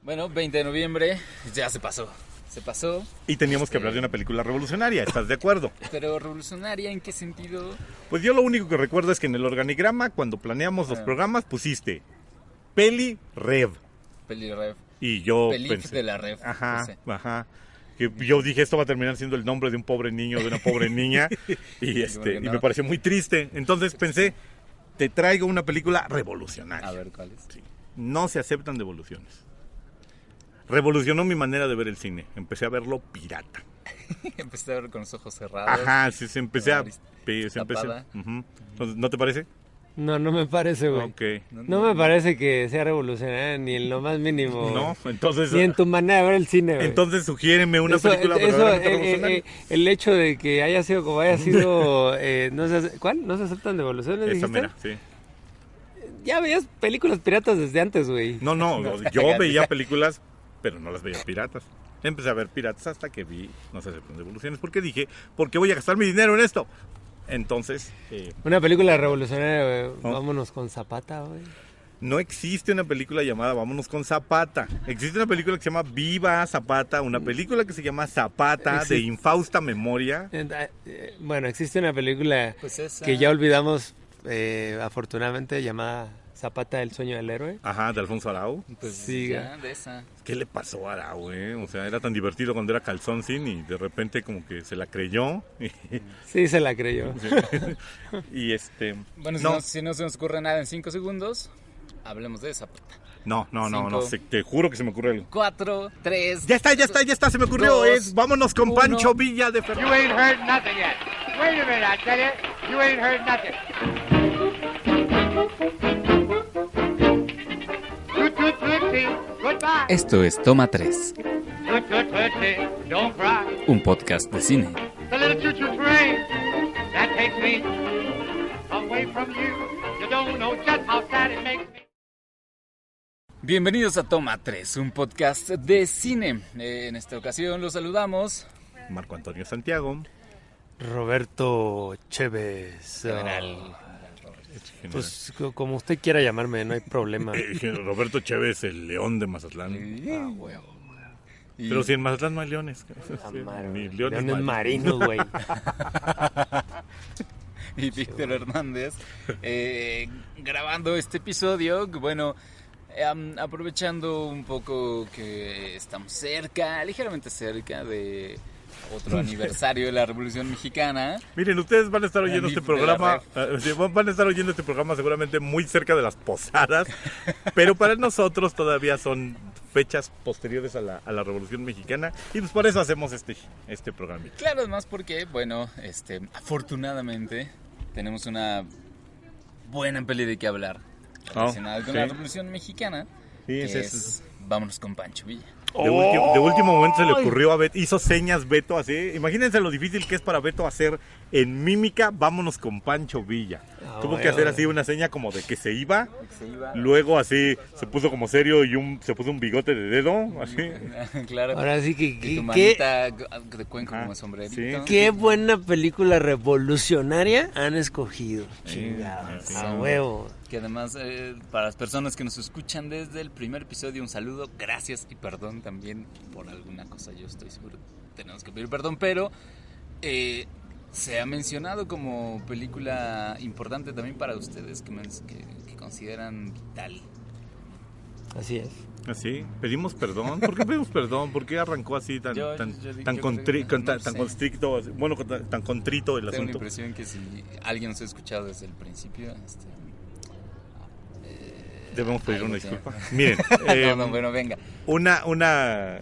Bueno, 20 de noviembre, ya se pasó. Y teníamos que hablar de una película revolucionaria, ¿estás de acuerdo? Pero revolucionaria, ¿en qué sentido? Pues yo lo único que recuerdo es que en el organigrama, cuando planeamos los programas, pusiste Peli Rev. Peli Rev. Y yo pensé, de la Rev. Ajá. Que yo dije, esto va a terminar siendo el nombre de un pobre niño, de una pobre niña. y me pareció muy triste. Entonces pensé, te traigo una película revolucionaria. A ver, ¿cuál es? Sí. No se aceptan devoluciones. Revolucionó mi manera de ver el cine. Empecé a verlo pirata. Empecé a verlo con los ojos cerrados. Ajá, sí, empecé a... ¿No te parece? No me parece, güey. Okay. No me parece que sea revolucionaria ni en lo más mínimo. No, entonces... Ni en tu manera de ver el cine, güey. Entonces sugiéreme una película verdaderamente revolucionaria. El hecho de que haya sido como haya sido... ¿Cuál? ¿No se aceptan devoluciones, Esa dijiste? mera, sí. Ya veías películas piratas desde antes, güey. No, yo veía películas, pero no las veía piratas. Empecé a ver piratas hasta que vi No se aceptan devoluciones, porque dije, ¿por qué voy a gastar mi dinero en esto? Entonces... Una película revolucionaria, güey. Vámonos con Zapata, güey. No existe una película llamada Vámonos con Zapata. Existe una película que se llama Viva Zapata, una película que se llama Zapata, de infausta memoria. Bueno, existe una película pues que ya olvidamos, afortunadamente, llamada Zapata, el sueño del héroe. Ajá, de Alfonso Arau. Pues sí, ya, de esa. ¿Qué le pasó a Arau, O sea, era tan divertido cuando era calzón sin y de repente como que se la creyó. Sí, se la creyó. Y Bueno, si no se nos ocurre nada en 5 segundos, hablemos de Zapata. No, te juro que se me ocurre algo. 4, 3... Ya está, se me ocurrió. 2, Vámonos con 1. Pancho Villa de Fernando. You ain't heard nothing yet. Wait a minute, I tell you. You ain't heard nothing. Goodbye. Esto es Toma 3, Don't cry. un podcast de cine. The little choo-choo train that takes me away from you. You don't know just how sad it makes me. Bienvenidos a Toma 3, un podcast de cine. En esta ocasión los saludamos. Marco Antonio Santiago. Roberto Chévez. General. Pues como usted quiera llamarme, no hay problema. Roberto Chévez, el león de Mazatlán. Huevo. Pero si en Mazatlán no hay leones. Ni leones marinos, güey. Y Víctor Hernández grabando este episodio. Bueno, aprovechando un poco que estamos ligeramente cerca de otro aniversario de la Revolución Mexicana. Miren, ustedes van a estar oyendo este programa, seguramente muy cerca de las posadas, pero para nosotros todavía son fechas posteriores a la Revolución Mexicana y pues por eso hacemos este programa. Claro, además porque, bueno, afortunadamente tenemos una buena peli de qué hablar relacionada con la Revolución Mexicana, que es Vámonos con Pancho Villa. De último momento se le ocurrió a Beto, hizo señas Beto así. Imagínense lo difícil que es para Beto hacer en mímica Vámonos con Pancho Villa. Tuvo que hacer así una seña como de que se iba. Luego así se puso como serio y se puso un bigote de dedo, así. Claro. Ahora sí que tu manita de cuenco como sombrerito. Sí. Qué buena película revolucionaria han escogido. Chingados. A huevo. Que además, para las personas que nos escuchan desde el primer episodio, un saludo, gracias y perdón también por alguna cosa. Yo estoy seguro tenemos que pedir perdón, pero se ha mencionado como película importante también para ustedes que consideran vital. Así es. Así, pedimos perdón. ¿Por qué pedimos perdón? ¿Por qué arrancó así tan constricto? Bueno, tan contrito el asunto. Tengo la impresión que si alguien nos ha escuchado desde el principio, debemos pedir una disculpa. Miren, bueno, venga. Una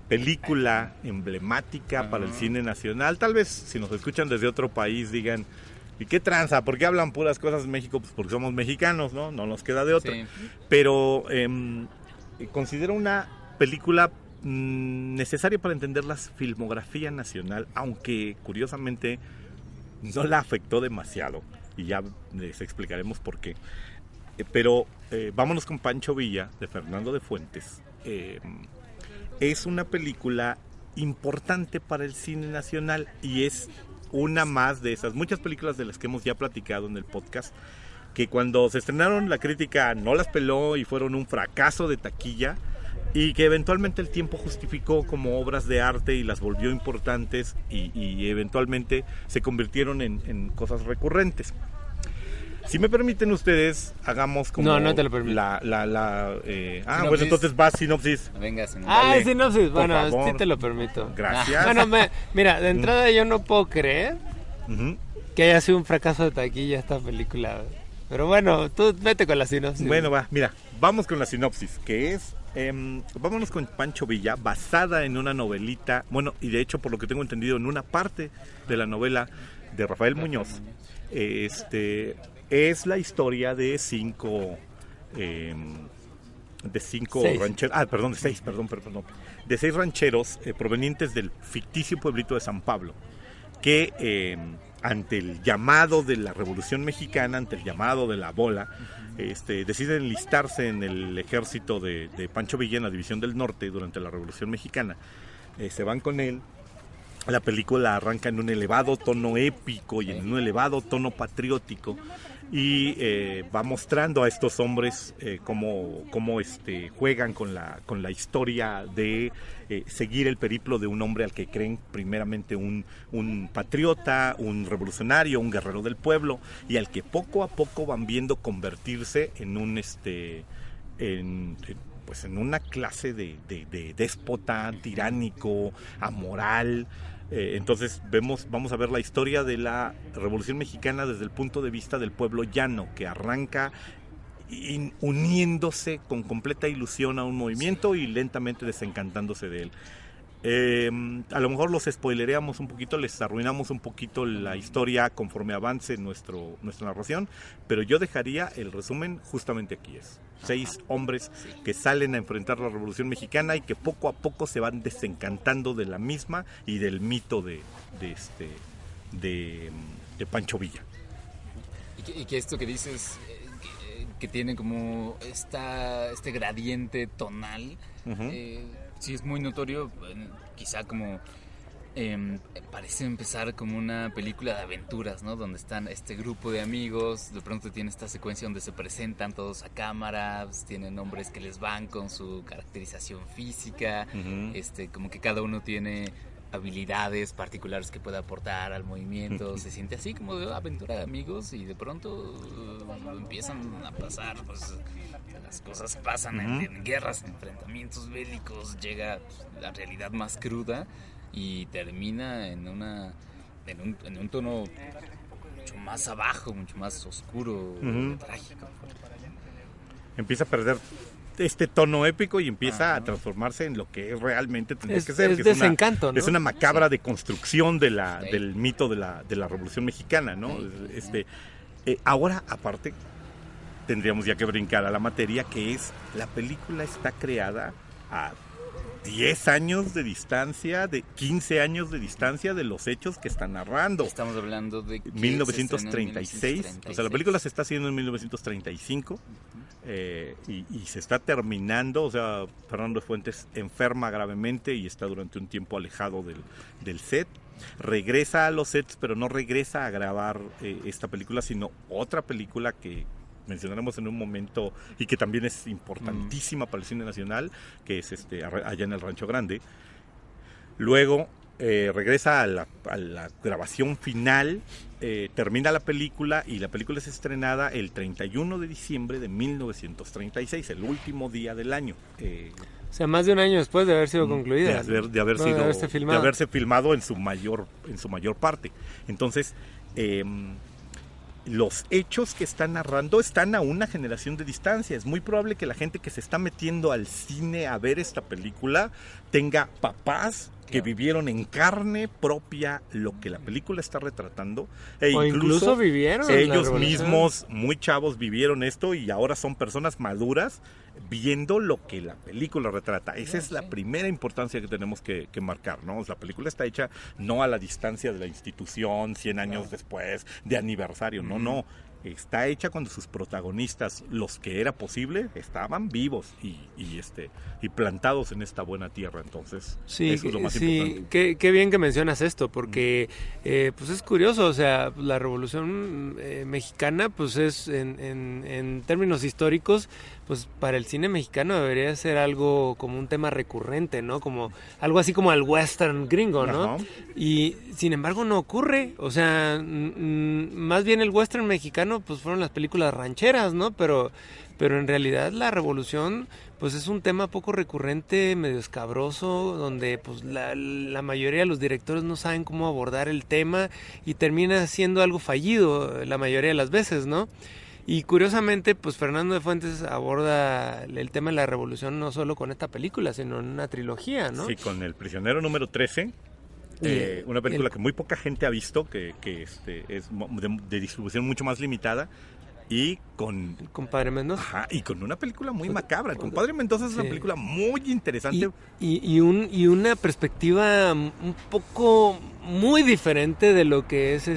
película emblemática para el cine nacional. Tal vez si nos escuchan desde otro país digan, ¿y qué tranza? ¿Por qué hablan puras cosas de México? Pues porque somos mexicanos, ¿no? No nos queda de otra. Sí. Pero considero una película necesaria para entender la filmografía nacional, aunque curiosamente no la afectó demasiado. Y ya les explicaremos por qué. Pero Vámonos con Pancho Villa, de Fernando de Fuentes, es una película importante para el cine nacional y es una más de esas muchas películas de las que hemos ya platicado en el podcast, que cuando se estrenaron la crítica no las peló y fueron un fracaso de taquilla, y que eventualmente el tiempo justificó como obras de arte y las volvió importantes y eventualmente se convirtieron en cosas recurrentes. Si me permiten ustedes, hagamos como... No te lo permito. Bueno, entonces va sinopsis. Venga, señor. Dale, sinopsis. por Bueno, favor. sí te lo permito. Gracias. Bueno, mira, de entrada yo no puedo creer Ujú. que haya sido un fracaso de taquilla esta película. Pero bueno, tú vete con la sinopsis. Bueno, mira, vamos con la sinopsis, que es... vámonos con Pancho Villa, basada en una novelita, bueno, y de hecho, por lo que tengo entendido, en una parte de la novela de Rafael Muñoz. Es la historia de cinco rancheros, de seis rancheros provenientes del ficticio pueblito de San Pablo, que ante el llamado de la Revolución Mexicana, ante el llamado de la bola, deciden enlistarse en el ejército de Pancho Villa en la División del Norte durante la Revolución Mexicana. Se van con él. La película arranca en un elevado tono épico y en un elevado tono patriótico y va mostrando a estos hombres cómo juegan con la historia de seguir el periplo de un hombre al que creen primeramente un patriota, un revolucionario, un guerrero del pueblo, y al que poco a poco van viendo convertirse en en una clase de déspota, tiránico, amoral. Entonces vamos a ver la historia de la Revolución Mexicana desde el punto de vista del pueblo llano, que arranca uniéndose con completa ilusión a un movimiento y lentamente desencantándose de él. A lo mejor los spoilereamos un poquito, les arruinamos un poquito la historia conforme avance nuestra narración, pero yo dejaría el resumen justamente aquí. Es 6 hombres que salen a enfrentar la Revolución Mexicana y que poco a poco se van desencantando de la misma y del mito de Pancho Villa. Y que esto que dices, que tiene como este gradiente tonal, sí es muy notorio, quizá como parece empezar como una película de aventuras, ¿no? Donde están este grupo de amigos, de pronto tiene esta secuencia donde se presentan todos a cámara, pues, tienen nombres que les van con su caracterización física, como que cada uno tiene habilidades particulares que puede aportar al movimiento, se siente así como de aventura de amigos y de pronto empiezan a pasar, pues las cosas pasan en guerras, en enfrentamientos bélicos, llega la realidad más cruda y termina en un tono mucho más abajo, mucho más oscuro, trágico. Empieza a perder este tono épico y empieza a transformarse en lo que realmente tendría que ser. Es desencanto, ¿no? Es una macabra deconstrucción del mito de la Revolución Mexicana, ¿no? Ahora, aparte, tendríamos ya que brincar a la materia, que es, la película está creada a 10 años de distancia, de 15 años de distancia de los hechos que está narrando. Estamos hablando de 1936. O sea, la película se está haciendo en 1935 y se está terminando. O sea, Fernando Fuentes enferma gravemente y está durante un tiempo alejado del set. Regresa a los sets, pero no regresa a grabar esta película, sino otra película que mencionaremos en un momento y que también es importantísima para el cine nacional, que es allá en el Rancho Grande. Luego regresa a la grabación final, termina la película y la película es estrenada el 31 de diciembre de 1936, el último día del año. O sea, más de un año después de haber sido concluida. De haberse filmado en su mayor parte. Entonces, los hechos que están narrando están a una generación de distancia. Es muy probable que la gente que se está metiendo al cine a ver esta película tenga papás que vivieron en carne propia lo que la película está retratando, o incluso vivieron ellos mismos, muy chavos, vivieron esto y ahora son personas maduras viendo lo que la película retrata. Esa es la primera importancia que tenemos que marcar, ¿no? La película está hecha no a la distancia de la institución 100 años después de aniversario, no. Está hecha cuando sus protagonistas, los que era posible, estaban vivos y plantados en esta buena tierra. Entonces, eso es lo más importante. Qué bien que mencionas esto, porque pues es curioso, o sea, la Revolución Mexicana, pues es en términos históricos, pues para el cine mexicano debería ser algo como un tema recurrente, ¿no? Como algo así como el western gringo, ¿no? Ajá. Y sin embargo no ocurre, o sea, más bien el western mexicano pues fueron las películas rancheras, ¿no? Pero en realidad la revolución pues es un tema poco recurrente, medio escabroso, donde pues la mayoría de los directores no saben cómo abordar el tema y termina siendo algo fallido la mayoría de las veces, ¿no? Y curiosamente, pues Fernando de Fuentes aborda el tema de la revolución no solo con esta película, sino en una trilogía, ¿no? Sí, con El prisionero número 13, una película que muy poca gente ha visto, que es de distribución mucho más limitada, y con... El compadre Mendoza. Ajá, y con una película muy macabra. El compadre Mendoza es una película muy interesante. Y una perspectiva un poco muy diferente de lo que es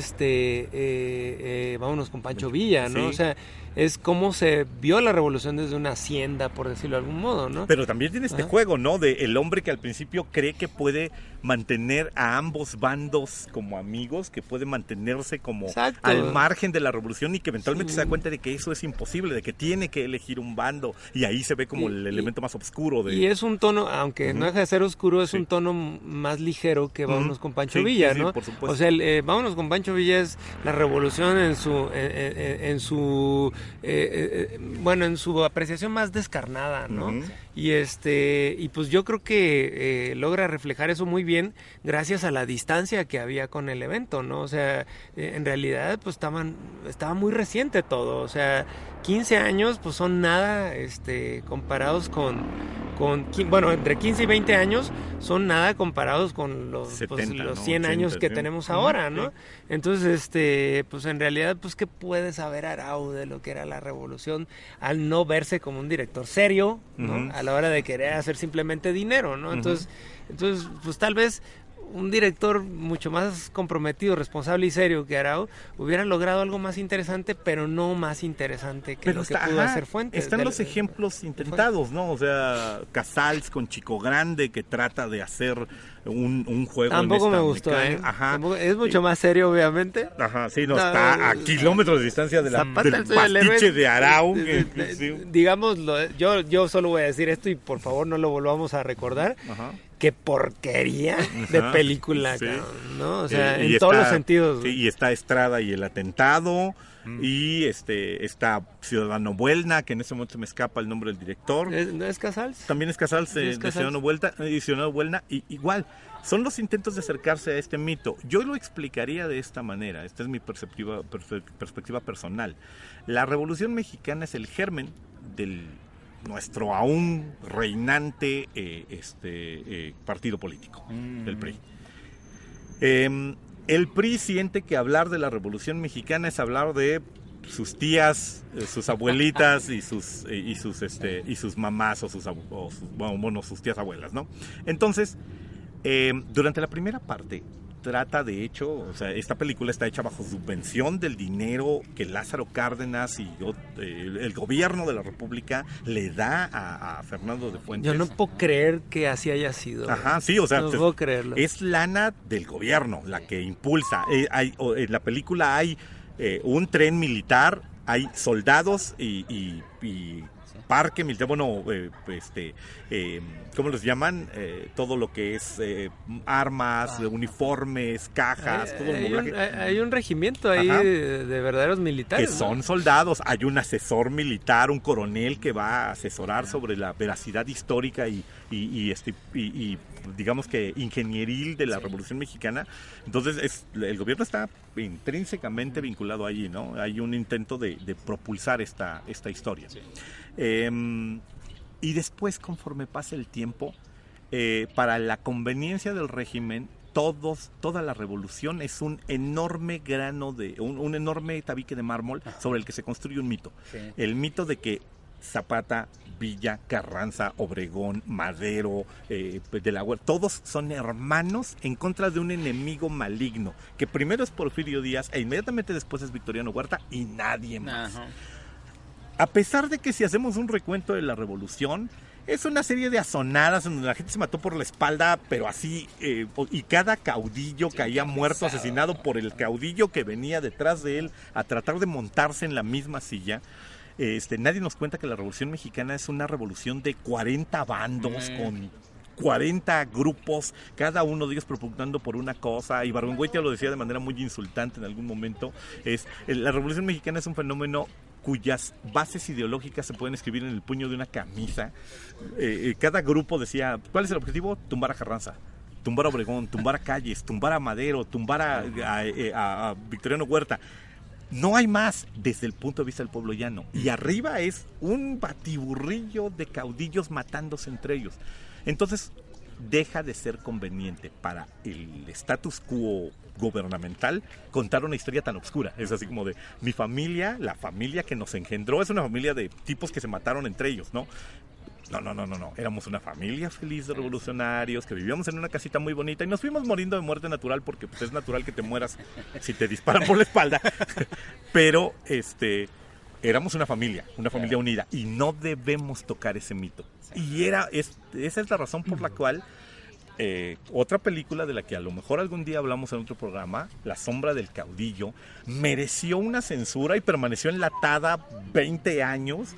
vámonos con Pancho Villa, ¿no? Sí. O sea, es cómo se vio la revolución desde una hacienda, por decirlo de algún modo, ¿no? Pero también tiene este juego, ¿no? De el hombre que al principio cree que puede mantener a ambos bandos como amigos, que puede mantenerse como al margen de la revolución y que eventualmente se da cuenta de que eso es imposible, de que tiene que elegir un bando, y ahí se ve como el elemento más oscuro de... Y es un tono, aunque no deja de ser oscuro, es un tono más ligero que Vámonos con Pancho Villa, ¿no? Por supuesto. O sea, Vámonos con Pancho Villa es la revolución en su apreciación más descarnada, ¿no? Y pues yo creo que logra reflejar eso muy bien gracias a la distancia que había con el evento, ¿no? O sea, en realidad pues estaba muy reciente todo, o sea, 15 años pues son nada comparados bueno, entre 15 y 20 años son nada comparados con los 70, los ¿no? 100 años 80, que ¿sí? tenemos ahora, ¿no? Entonces, pues en realidad, pues ¿qué puede saber Arau de lo que era la revolución al no verse como un director serio, ¿no? A la hora de querer hacer simplemente dinero, ¿no? Entonces, pues tal vez un director mucho más comprometido, responsable y serio que Arau hubiera logrado algo más interesante, pero no más interesante que lo que pudo hacer Fuentes. Están los ejemplos intentados, ¿no? O sea, Casals con Chico Grande, que trata de hacer un juego. Tampoco me gustó, Ajá. Es mucho más serio, obviamente. Ajá, sí, está a kilómetros de distancia del pastiche de Arau. Digamos, yo solo voy a decir esto y por favor no lo volvamos a recordar. Ajá. Qué porquería de película, sí. Cabrón, ¿no? O sea, en todos los sentidos. Sí, y está Estrada y el atentado, y está Ciudadano Buelna, que en ese momento me escapa el nombre del director. ¿No es Casals? También es Casals, de Ciudadano Buelna, y igual, son los intentos de acercarse a este mito. Yo lo explicaría de esta manera, esta es mi perspectiva personal. La Revolución Mexicana es el germen del nuestro aún reinante partido político, el PRI. El PRI siente que hablar de la Revolución Mexicana es hablar de sus tías, sus abuelitas y sus mamás o sus tías abuelas, ¿no? Entonces, durante la primera parte trata, de hecho, o sea, esta película está hecha bajo subvención del dinero que Lázaro Cárdenas y el gobierno de la República le da a Fernando de Fuentes. Yo no puedo creer que así haya sido. Ajá, sí, o sea, no puedo creerlo. Es lana del gobierno la que impulsa. En la película hay un tren militar, hay soldados y parque militar, bueno, ¿cómo los llaman? Todo lo que es armas, uniformes, cajas, todo el moblaje. Hay un regimiento ahí de verdaderos militares. Que son soldados. Hay un asesor militar, un coronel que va a asesorar sobre la veracidad histórica y digamos que ingenieril de la Revolución Mexicana. Entonces el gobierno está intrínsecamente vinculado allí, ¿no? Hay un intento de propulsar esta historia. Sí. Y después, conforme pasa el tiempo, para la conveniencia del régimen, toda la revolución es un enorme un enorme tabique de mármol sobre el que se construye un mito. Sí. El mito de que Zapata, Villa, Carranza, Obregón, Madero, de la Huerta, todos son hermanos en contra de un enemigo maligno, que primero es Porfirio Díaz e inmediatamente después es Victoriano Huerta y nadie más. Ajá. A pesar de que si hacemos un recuento de la revolución, es una serie de azonadas en donde la gente se mató por la espalda, pero así, y cada caudillo caía muerto, asesinado por el caudillo que venía detrás de él a tratar de montarse en la misma silla. nadie nos cuenta que la Revolución Mexicana es una revolución de 40 bandos con 40 grupos, cada uno de ellos propugnando por una cosa. Y Ibargüengoitia lo decía de manera muy insultante en algún momento. La Revolución Mexicana es un fenómeno cuyas bases ideológicas se pueden escribir en el puño de una camisa. Cada grupo decía, ¿cuál es el objetivo? Tumbar a Carranza, tumbar a Obregón, tumbar a Calles, tumbar a Madero, tumbar a Victoriano Huerta. No hay más desde el punto de vista del pueblo llano. Y arriba es un batiburrillo de caudillos matándose entre ellos. Entonces, deja de ser conveniente para el status quo gubernamental contar una historia tan oscura. Es así como de mi familia, la familia que nos engendró, es una familia de tipos que se mataron entre ellos, ¿no? No. Éramos una familia feliz de revolucionarios que vivíamos en una casita muy bonita y nos fuimos muriendo de muerte natural porque pues, es natural que te mueras si te disparan por la espalda. Pero éramos una familia unida y no debemos tocar ese mito. Y esa es la razón por la cual otra película de la que a lo mejor algún día hablamos en otro programa, La sombra del caudillo, mereció una censura y permaneció enlatada 20 años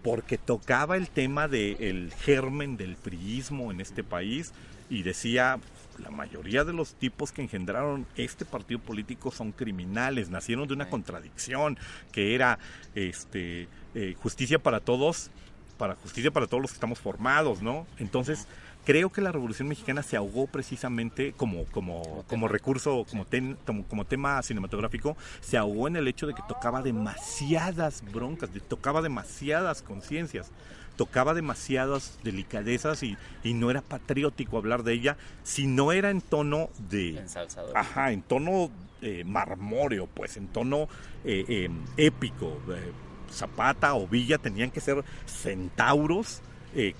porque tocaba el tema del germen del priismo en este país y decía, la mayoría de los tipos que engendraron este partido político son criminales, nacieron de una contradicción que era justicia para todos, justicia para todos los que estamos formados, ¿no? Entonces, creo que la Revolución Mexicana se ahogó precisamente como recurso, como tema cinematográfico, se ahogó en el hecho de que tocaba demasiadas broncas, tocaba demasiadas conciencias, tocaba demasiadas delicadezas y no era patriótico hablar de ella, si no era en tono de... ensalzador. Ajá, en tono marmóreo, pues, en tono épico. Zapata o Villa tenían que ser centauros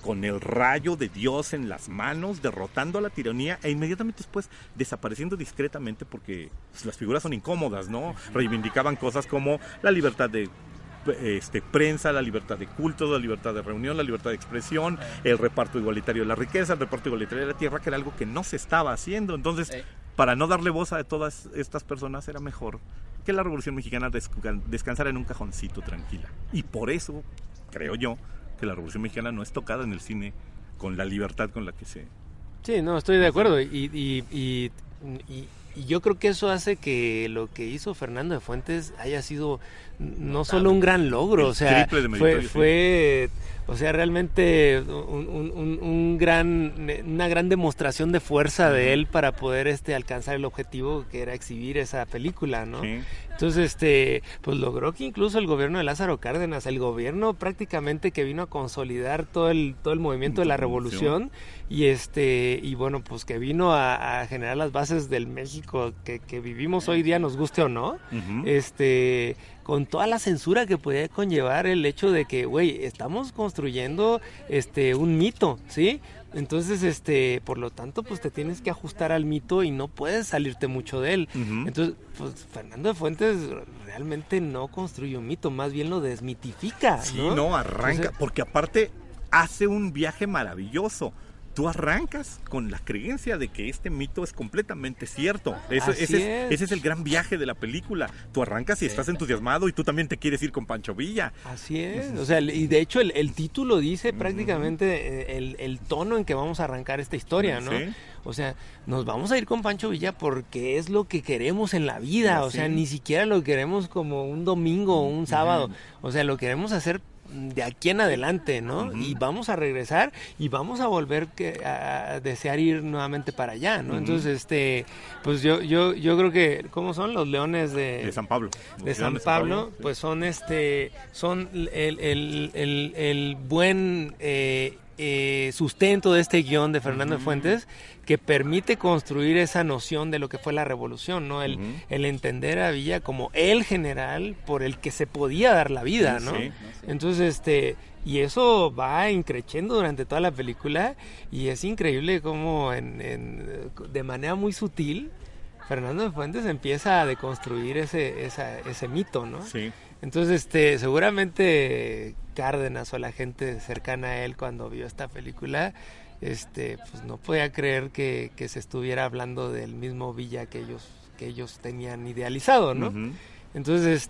con el rayo de Dios en las manos, derrotando a la tiranía e inmediatamente después desapareciendo discretamente porque pues, las figuras son incómodas, ¿no? Reivindicaban cosas como la libertad de prensa, la libertad de culto, la libertad de reunión, la libertad de expresión, el reparto igualitario de la riqueza, el reparto igualitario de la tierra, que era algo que no se estaba haciendo. Entonces, para no darle voz a todas estas personas, era mejor que la Revolución Mexicana descansara en un cajoncito tranquila. Y por eso, creo yo, que la Revolución Mexicana no es tocada en el cine con la libertad con la que se... Sí, no, estoy de acuerdo. Y yo creo que eso hace que lo que hizo Fernando de Fuentes haya sido no solo un gran logro, o sea, fue o sea, realmente una gran demostración de fuerza de él para poder alcanzar el objetivo que era exhibir esa película, ¿no? Sí. Entonces, pues logró que incluso el gobierno de Lázaro Cárdenas, el gobierno prácticamente que vino a consolidar todo el movimiento de la revolución y bueno, pues que vino a generar las bases del México que vivimos hoy día, nos guste o no, con toda la censura que podía conllevar el hecho de que, güey, estamos construyendo un mito, ¿sí? Entonces, por lo tanto, pues te tienes que ajustar al mito y no puedes salirte mucho de él. Entonces, pues Fernando de Fuentes realmente no construye un mito, más bien lo desmitifica, ¿no? Sí, no, arranca, entonces, porque aparte hace un viaje maravilloso. Tú arrancas con la creencia de que este mito es completamente cierto. Ese es el gran viaje de la película. Tú arrancas y estás entusiasmado y tú también te quieres ir con Pancho Villa. Así es. O sea, y de hecho el título dice prácticamente el tono en que vamos a arrancar esta historia, ¿no? Sí. O sea, nos vamos a ir con Pancho Villa porque es lo que queremos en la vida. O sea, ni siquiera lo queremos como un domingo o un sábado. O sea, lo queremos hacer de aquí en adelante, ¿no? Y vamos a regresar y vamos a volver a desear ir nuevamente para allá, ¿no? Entonces, pues yo creo que, ¿cómo son los leones de San Pablo? De San Pablo, sí. Pues son son el buen sustento de este guión de Fernando de Fuentes, que permite construir esa noción de lo que fue la revolución, ¿no? El entender a Villa como el general por el que se podía dar la vida, ¿no? Sí. Entonces, y eso va increciendo durante toda la película y es increíble cómo de manera muy sutil Fernando de Fuentes empieza a deconstruir ese mito, ¿no? Sí. Entonces, seguramente Cárdenas o la gente cercana a él cuando vio esta película, pues no podía creer que se estuviera hablando del mismo Villa que ellos tenían idealizado, ¿no? Entonces,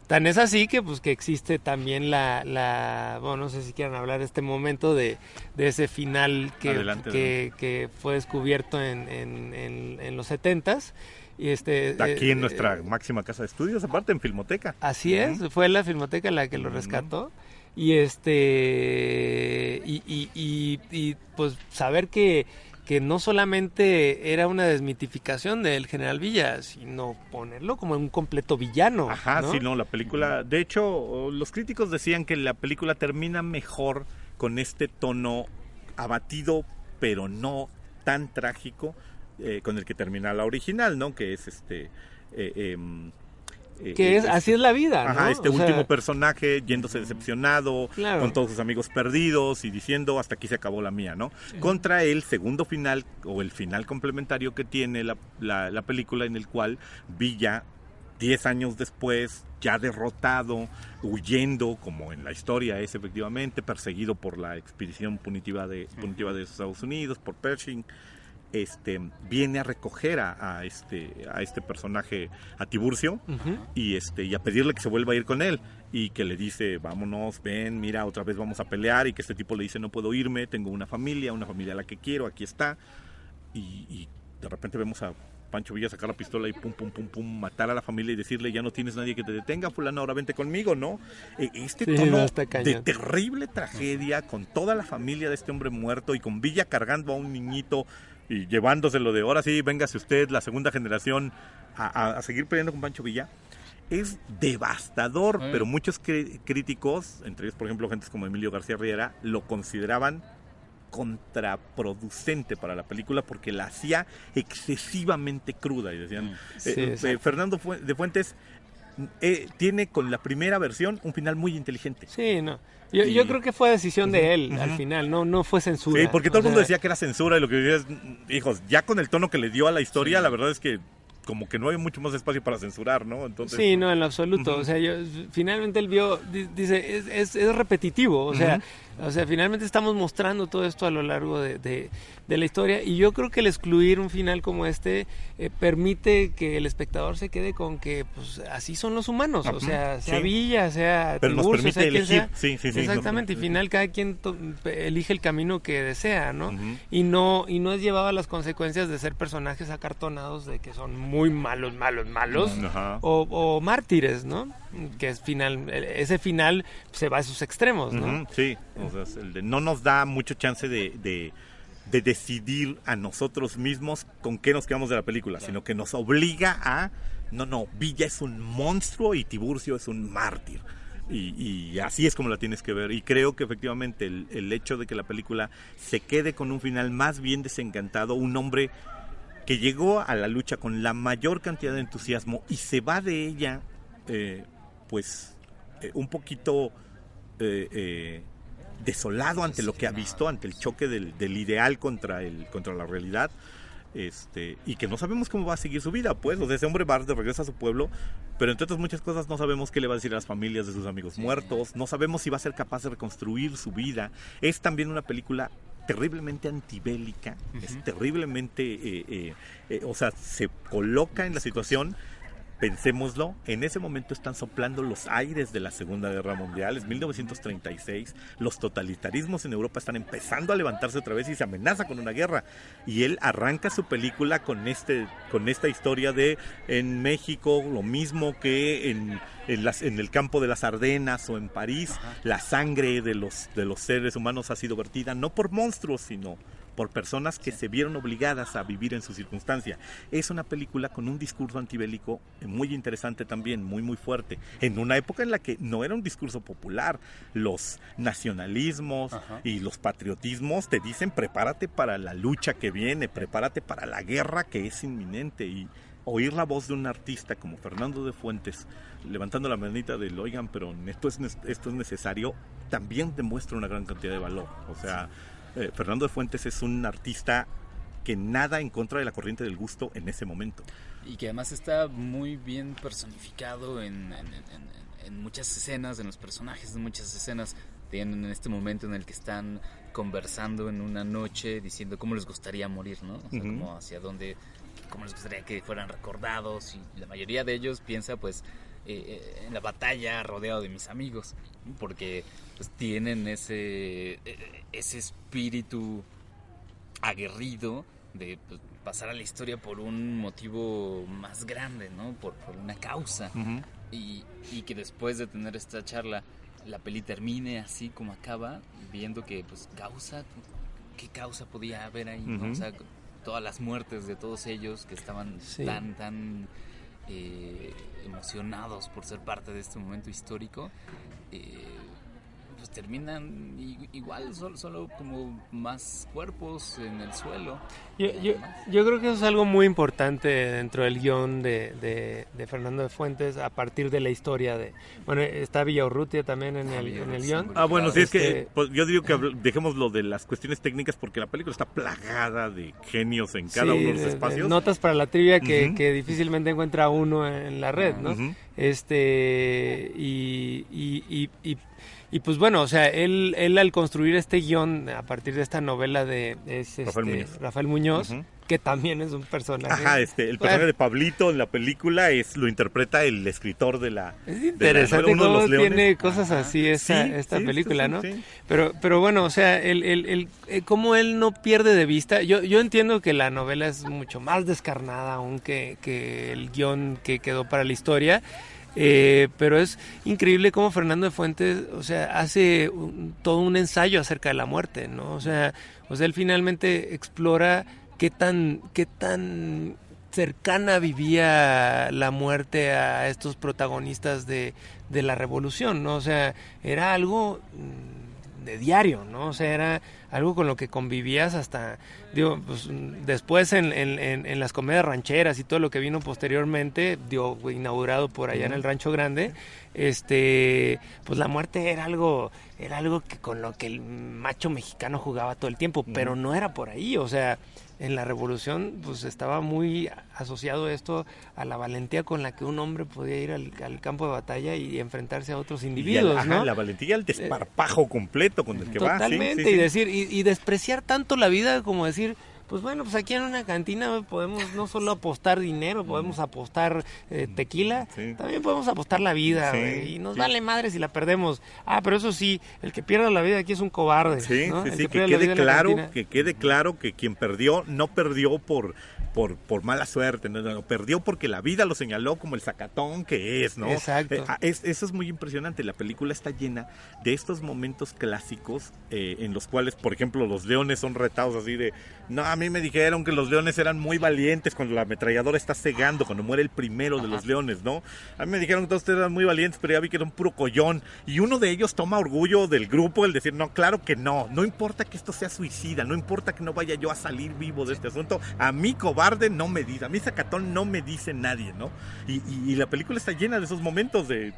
tan es así que pues que existe también bueno, no sé si quieran hablar de este momento de ese final que fue descubierto en los 70s. Y aquí en nuestra máxima casa de estudios, aparte en Filmoteca. Así es, fue la Filmoteca la que lo rescató. Y y pues saber que no solamente era una desmitificación del General Villa, sino ponerlo como un completo villano. Ajá, ¿no? sí, no, la película, de hecho, los críticos decían que la película termina mejor con este tono abatido, pero no tan trágico, con el que termina la original, ¿no? Que es así es la vida, ¿no? Ajá, último personaje yéndose decepcionado, claro, con todos sus amigos perdidos y diciendo hasta aquí se acabó la mía, ¿no? Sí. Contra el segundo final o el final complementario que tiene la película, en el cual Villa, 10 años después, ya derrotado, huyendo, como en la historia es efectivamente, perseguido por la expedición punitiva de Estados Unidos, por Pershing, viene a recoger a este personaje, a Tiburcio, y a pedirle que se vuelva a ir con él, y que le dice, vámonos, ven, mira, otra vez vamos a pelear, y que este tipo le dice, no puedo irme, tengo una familia a la que quiero, aquí está, y de repente vemos a Pancho Villa sacar la pistola y pum, pum, pum, pum, matar a la familia y decirle, ya no tienes nadie que te detenga, fulano, ahora vente conmigo, ¿no? Tono de terrible tragedia, con toda la familia de este hombre muerto, y con Villa cargando a un niñito y llevándoselo de ahora sí, véngase usted, la segunda generación, a seguir peleando con Pancho Villa, es devastador, pero muchos críticos, entre ellos por ejemplo gentes como Emilio García Riera, lo consideraban contraproducente para la película porque la hacía excesivamente cruda, y decían, Fernando de Fuentes tiene con la primera versión un final muy inteligente. Sí, no. Yo creo que fue decisión de él al final, no fue censura. Sí, porque todo el mundo decía que era censura, y lo que decía es, hijos, ya con el tono que le dio a la historia, la verdad es que como que no hay mucho más espacio para censurar, ¿no? Entonces, sí, no, en lo absoluto. O sea, finalmente él dice, es repetitivo, o sea, finalmente estamos mostrando todo esto a lo largo de la historia, y yo creo que el excluir un final como permite que el espectador se quede con que pues así son los humanos, o sea Villa, sea pero Tiburcio, nos permite elegir, sí, exactamente, y al final cada quien elige el camino que desea, ¿no? Y no es llevado a las consecuencias de ser personajes acartonados de que son muy malos o mártires, ¿no? Que ese final se va a sus extremos, ¿no? Sí, o sea, no nos da mucho chance de decidir a nosotros mismos con qué nos quedamos de la película, sino que nos obliga a, no, Villa es un monstruo y Tiburcio es un mártir. Y así es como la tienes que ver, y creo que efectivamente el hecho de que la película se quede con un final más bien desencantado, un hombre que llegó a la lucha con la mayor cantidad de entusiasmo y se va de ella un poquito desolado ante lo que ha visto, ante el choque del ideal contra la realidad, y que no sabemos cómo va a seguir su vida, pues, o sea, ese hombre va de regreso a su pueblo, pero entre otras muchas cosas no sabemos qué le va a decir a las familias de sus amigos muertos, no sabemos si va a ser capaz de reconstruir su vida. Es también una película terriblemente antibélica, es terriblemente, o sea, se coloca en la situación. Pensémoslo, en ese momento están soplando los aires de la Segunda Guerra Mundial, es 1936, los totalitarismos en Europa están empezando a levantarse otra vez y se amenaza con una guerra, y él arranca su película con esta historia de en México, lo mismo que en el campo de las Ardenas o en París, la sangre de los seres humanos ha sido vertida no por monstruos, sino por personas que se vieron obligadas a vivir en su circunstancia. Es una película con un discurso antibélico muy interesante también, muy muy fuerte, en una época en la que no era un discurso popular. Los nacionalismos y los patriotismos te dicen prepárate para la lucha que viene, prepárate para la guerra que es inminente, y oír la voz de un artista como Fernando de Fuentes levantando la manita del oigan, pero esto es necesario, también demuestra una gran cantidad de valor. O sea, Fernando de Fuentes es un artista que nada en contra de la corriente del gusto en ese momento. Y que además está muy bien personificado en muchas escenas, en los personajes de muchas escenas. Tienen en este momento en el que están conversando en una noche diciendo cómo les gustaría morir, ¿no? O sea, como hacia dónde, cómo les gustaría que fueran recordados, y la mayoría de ellos piensa pues en la batalla rodeado de mis amigos, ¿no? Porque pues tienen ese espíritu aguerrido de pues, pasar a la historia por un motivo más grande, ¿no? Por una causa. Y que después de tener esta charla la peli termine así como acaba, viendo que pues ¿qué causa podía haber ahí? ¿No? O sea, todas las muertes de todos ellos que estaban tan emocionados por ser parte de este momento histórico, pues terminan igual, solo como más cuerpos en el suelo. Yo creo que eso es algo muy importante dentro del guión de Fernando de Fuentes, a partir de la historia de... Bueno, está Villaurrutia también en el guión. Bueno, sí, es que pues, yo digo que dejemos lo de las cuestiones técnicas, porque la película está plagada de genios en cada uno de los espacios. Notas para la trivia que difícilmente encuentra uno en la red, ¿no? Y pues bueno, o sea, él al construir este guión a partir de esta novela de Rafael Muñoz, que también es un personaje. Ajá, el personaje de Pablito en la película lo interpreta el escritor de la... Es interesante uno de cómo los leones. Tiene cosas así esta película, ¿no? Sí. Pero bueno, o sea, como él no pierde de vista, yo entiendo que la novela es mucho más descarnada aún que el guión que quedó para la historia. Pero es increíble cómo Fernando de Fuentes, o sea, hace todo un ensayo acerca de la muerte, ¿no? O sea, él finalmente explora qué tan cercana vivía la muerte a estos protagonistas de la revolución, ¿no? O sea, era algo de diario, ¿no? O sea, era algo con lo que convivías hasta, pues, después en las comedias rancheras y todo lo que vino posteriormente, inaugurado por allá en el Rancho Grande, pues la muerte era algo que con lo que el macho mexicano jugaba todo el tiempo, pero no era por ahí, o sea, en la revolución pues estaba muy asociado esto a la valentía con la que un hombre podía ir al campo de batalla y enfrentarse a otros individuos, ¿no? La valentía, el desparpajo completo con el que va. Totalmente, y decir, y despreciar tanto la vida como decir, pues bueno, pues aquí en una cantina podemos no solo apostar dinero, podemos apostar tequila, también podemos apostar la vida, y nos vale madre si la perdemos. Pero eso sí, el que pierda la vida aquí es un cobarde, ¿no? Que quede claro que quien perdió no perdió por mala suerte, no, perdió porque la vida lo señaló como el zacatón que es, ¿no? Exacto. Eso es muy impresionante. La película está llena de estos momentos clásicos en los cuales, por ejemplo, los leones son retados así de, no, a mí me dijeron que los leones eran muy valientes cuando la ametralladora está cegando, cuando muere el primero de los leones, ¿no? A mí me dijeron que todos ustedes eran muy valientes, pero ya vi que era un puro collón. Y uno de ellos toma orgullo del grupo, el decir, no, claro que no importa que esto sea suicida, no importa que no vaya yo a salir vivo de este asunto, a mí cobarde no me dice, a mí zacatón no me dice nadie, ¿no? Y la película está llena de esos momentos de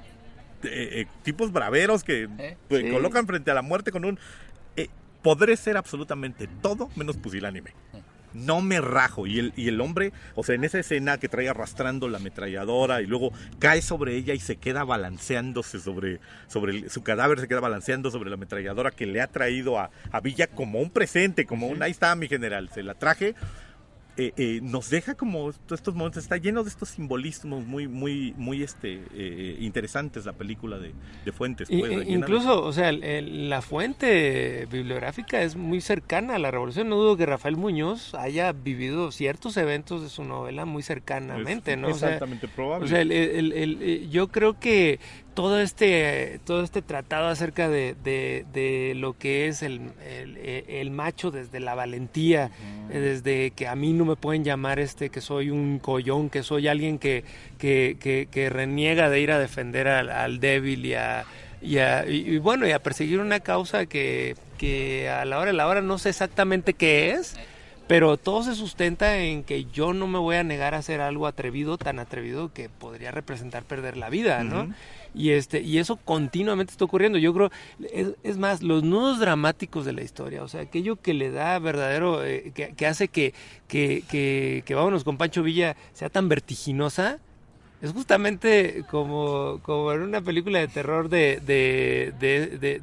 tipos braveros que colocan frente a la muerte con un... podré ser absolutamente todo menos pusilánime. No me rajo. Y el hombre, o sea, en esa escena que trae arrastrando la ametralladora y luego cae sobre ella y se queda balanceándose sobre su cadáver, se queda balanceando sobre la ametralladora que le ha traído a Villa como un presente, como un, ahí está mi general, se la traje. Nos deja como estos momentos, está lleno de estos simbolismos muy interesantes la película de Fuentes. Incluso, o sea, la fuente bibliográfica es muy cercana a la revolución. No dudo que Rafael Muñoz haya vivido ciertos eventos de su novela muy cercanamente, ¿no? Es altamente probable. O sea, yo creo que todo este tratado acerca de lo que es el macho desde la valentía, desde que a mí no me pueden llamar que soy un collón, que soy alguien que reniega de ir a defender al débil y a perseguir una causa que a la hora de la hora no sé exactamente qué es, pero todo se sustenta en que yo no me voy a negar a hacer algo atrevido, tan atrevido que podría representar perder la vida, ¿no? Y eso continuamente está ocurriendo. Yo creo, es más, los nudos dramáticos de la historia, o sea, aquello que le da verdadero, que hace que Vámonos con Pancho Villa sea tan vertiginosa, es justamente como en una película de terror de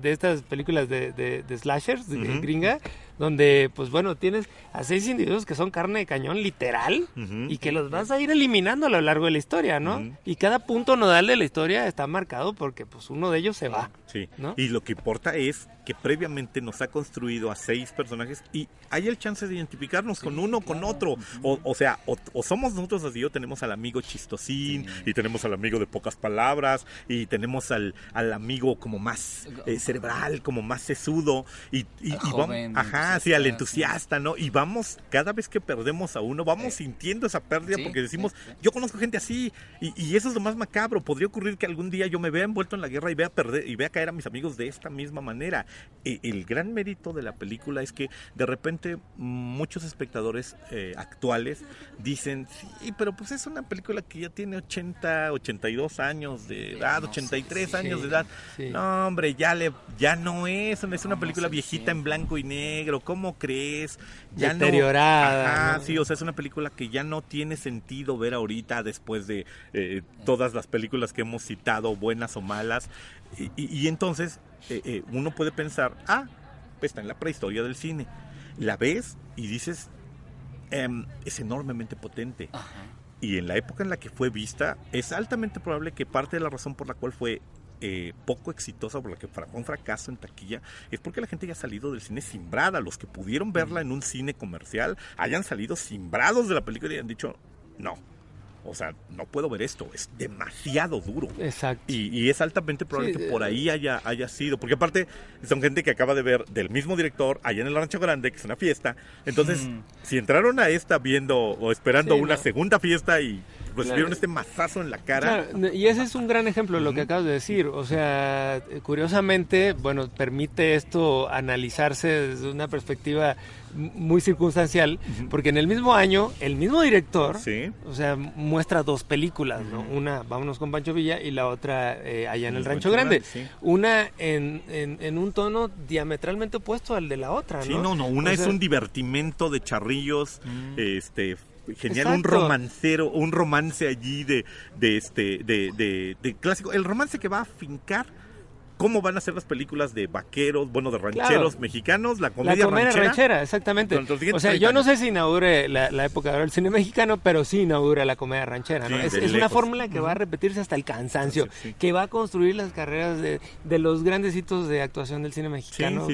estas películas de slashers, gringa, donde, pues bueno, tienes a 6 individuos que son carne de cañón, literal, y que los vas a ir eliminando a lo largo de la historia, ¿no? Y cada punto nodal de la historia está marcado porque, pues, uno de ellos se va. Sí, ¿no? Y lo que importa es que previamente nos ha construido a 6 personajes y hay el chance de identificarnos con uno o con otro. O sea, somos nosotros así, o tenemos al amigo chistosín, y tenemos al amigo de pocas palabras, y tenemos al amigo como más cerebral, como más sesudo, y joven, vamos, sí, al entusiasta, ¿no? Y vamos, cada vez que perdemos a uno, vamos sintiendo esa pérdida porque decimos, yo conozco gente así, y eso es lo más macabro. Podría ocurrir que algún día yo me vea envuelto en la guerra y vea perder, y vea caer a mis amigos de esta misma manera. El gran mérito de la película es que de repente muchos espectadores actuales dicen, sí, pero pues es una película que ya tiene 82 años de edad, 83 años de edad. Sí. No, hombre, ya no es una película viejita en blanco y negro, ¿cómo crees? Ya deteriorada. ¿no? Sí, o sea, es una película que ya no tiene sentido ver ahorita después de todas las películas que hemos citado, buenas o malas. Y entonces uno puede pensar, está en la prehistoria del cine. La ves y dices, es enormemente potente. Ajá. Y en la época en la que fue vista, es altamente probable que parte de la razón por la cual fue poco exitosa, por la que fue un fracaso en taquilla, es porque la gente ya ha salido del cine cimbrada. Los que pudieron verla en un cine comercial hayan salido cimbrados de la película y han dicho, no. O sea, no puedo ver esto, es demasiado duro. Exacto. Y es altamente probable que por ahí haya sido. Porque aparte, son gente que acaba de ver del mismo director allá en el Rancho Grande, que es una fiesta. Entonces, si entraron a esta viendo o esperando una segunda fiesta y recibieron este mazazo en la cara. Claro, y ese es un gran ejemplo de lo que acabas de decir. O sea, curiosamente, bueno, permite esto analizarse desde una perspectiva muy circunstancial, porque en el mismo año, el mismo director, o sea, muestra 2 películas, ¿no? Una, Vámonos con Pancho Villa, y la otra, Allá en el Rancho Grande. Una en un tono diametralmente opuesto al de la otra, ¿no? Sí, no, una es un divertimento de charrillos, genial. Exacto. un romance allí de clásico, el romance que va a fincar cómo van a ser las películas de vaqueros, bueno, de rancheros mexicanos, la comedia ranchera, exactamente. O sea, yo no sé si inaugure la época del cine mexicano, pero sí inaugura la comedia ranchera, ¿no? Es una fórmula que va a repetirse hasta el cansancio, que va a construir las carreras de los grandes hitos de actuación del cine mexicano,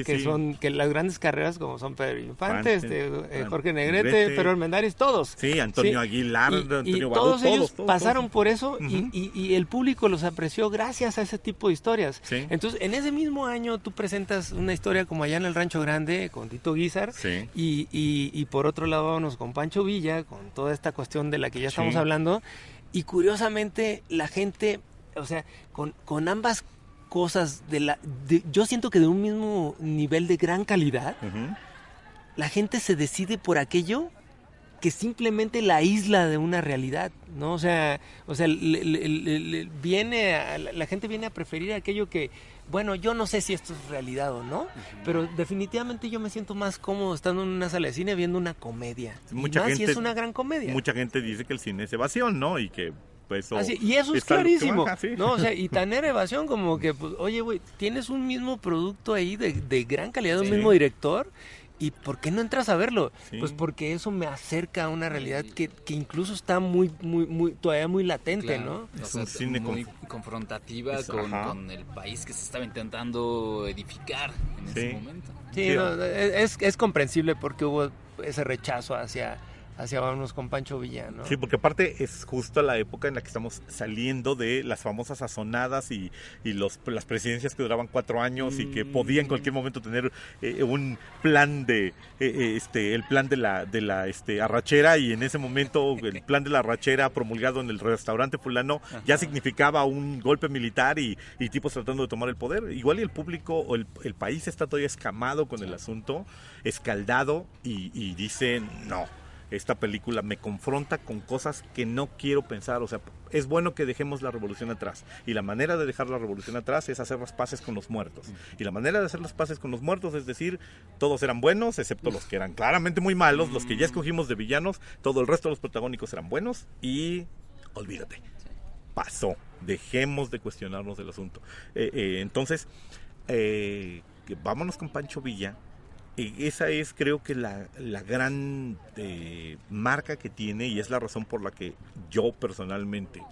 que las grandes carreras como son Pedro Infante, Jorge Negrete, Pedro Armendáriz, todos. Sí, Antonio Aguilar, Antonio Badú, todos ellos pasaron por eso y el público los apreció gracias a ese tipo de historias. Sí. Entonces, en ese mismo año tú presentas una historia como Allá en el Rancho Grande con Tito Guízar y por otro lado vámonos con Pancho Villa, con toda esta cuestión de la que ya estamos hablando, y curiosamente la gente, o sea, con ambas cosas yo siento que de un mismo nivel de gran calidad, la gente se decide por aquello que simplemente la isla de una realidad, ¿no? O sea, la gente viene a preferir aquello que, bueno, yo no sé si esto es realidad o no, pero definitivamente yo me siento más cómodo estando en una sala de cine viendo una comedia. Si es una gran comedia. Mucha gente dice que el cine es evasión, ¿no? Y que pues y eso es clarísimo, ¿no? O sea, y tan era evasión como que, pues, oye, güey, tienes un mismo producto ahí de gran calidad, un mismo director. ¿Y por qué no entras a verlo? Pues porque eso me acerca a una realidad que incluso está muy todavía muy latente, ¿no? Es un cine muy confrontativa con el país que se estaba intentando edificar en ese momento. Sí, no, es comprensible porque hubo ese rechazo hacia Vámonos con Pancho Villa, ¿no? Sí, porque aparte es justo la época en la que estamos saliendo de las famosas sazonadas y las presidencias que duraban 4 años y que podía en cualquier momento tener un plan el plan de la arrachera, y en ese momento el plan de la arrachera promulgado en el restaurante fulano ya significaba un golpe militar y tipos tratando de tomar el poder. Igual y el público o el país está todavía escamado con el asunto, escaldado, y dice no. Esta película me confronta con cosas que no quiero pensar. O sea, es bueno que dejemos la revolución atrás. Y la manera de dejar la revolución atrás es hacer las paces con los muertos. Y la manera de hacer las paces con los muertos es decir, todos eran buenos, excepto los que eran claramente muy malos, los que ya escogimos de villanos. Todo el resto de los protagónicos eran buenos y olvídate. pasó. Dejemos de cuestionarnos del asunto. Entonces, vámonos con Pancho Villa. Esa es, creo que la gran marca que tiene, y es la razón por la que yo personalmente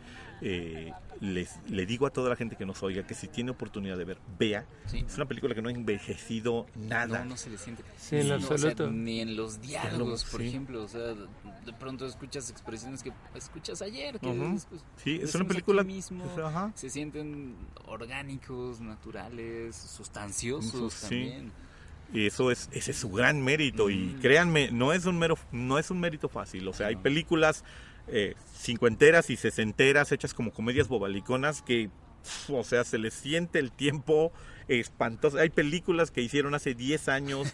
le digo a toda la gente que nos oiga que si tiene oportunidad de ver, vea. Sí. Es una película que no ha envejecido nada. No se le siente. Sí, en absoluto. O sea, ni en los diálogos, por ejemplo. O sea, de pronto escuchas expresiones que escuchas ayer. Que después sí, es una película mismo, se sienten orgánicos, naturales, sustanciosos también. Y ese es su gran mérito. Y créanme, no es un mérito fácil. O sea, hay películas cincuenteras y sesenteras hechas como comedias bobaliconas que, o sea, se les siente el tiempo espantoso. Hay películas que hicieron hace 10 años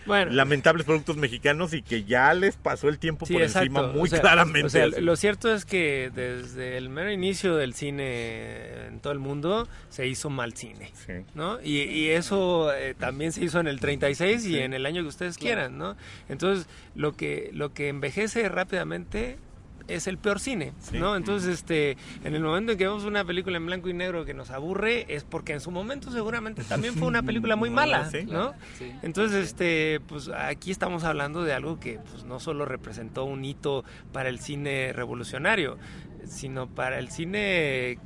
bueno, lamentables productos mexicanos y que ya les pasó el tiempo por encima muy claramente. O sea, lo cierto es que desde el mero inicio del cine en todo el mundo se hizo mal cine, ¿no? Y eso también se hizo en el 36 y en el año que ustedes quieran, ¿no? Entonces, lo que envejece rápidamente es el peor cine, ¿no? Entonces, en el momento en que vemos una película en blanco y negro que nos aburre, es porque en su momento seguramente también fue una película muy mala, ¿no? Sí. Entonces, pues aquí estamos hablando de algo que pues no solo representó un hito para el cine revolucionario, sino para el cine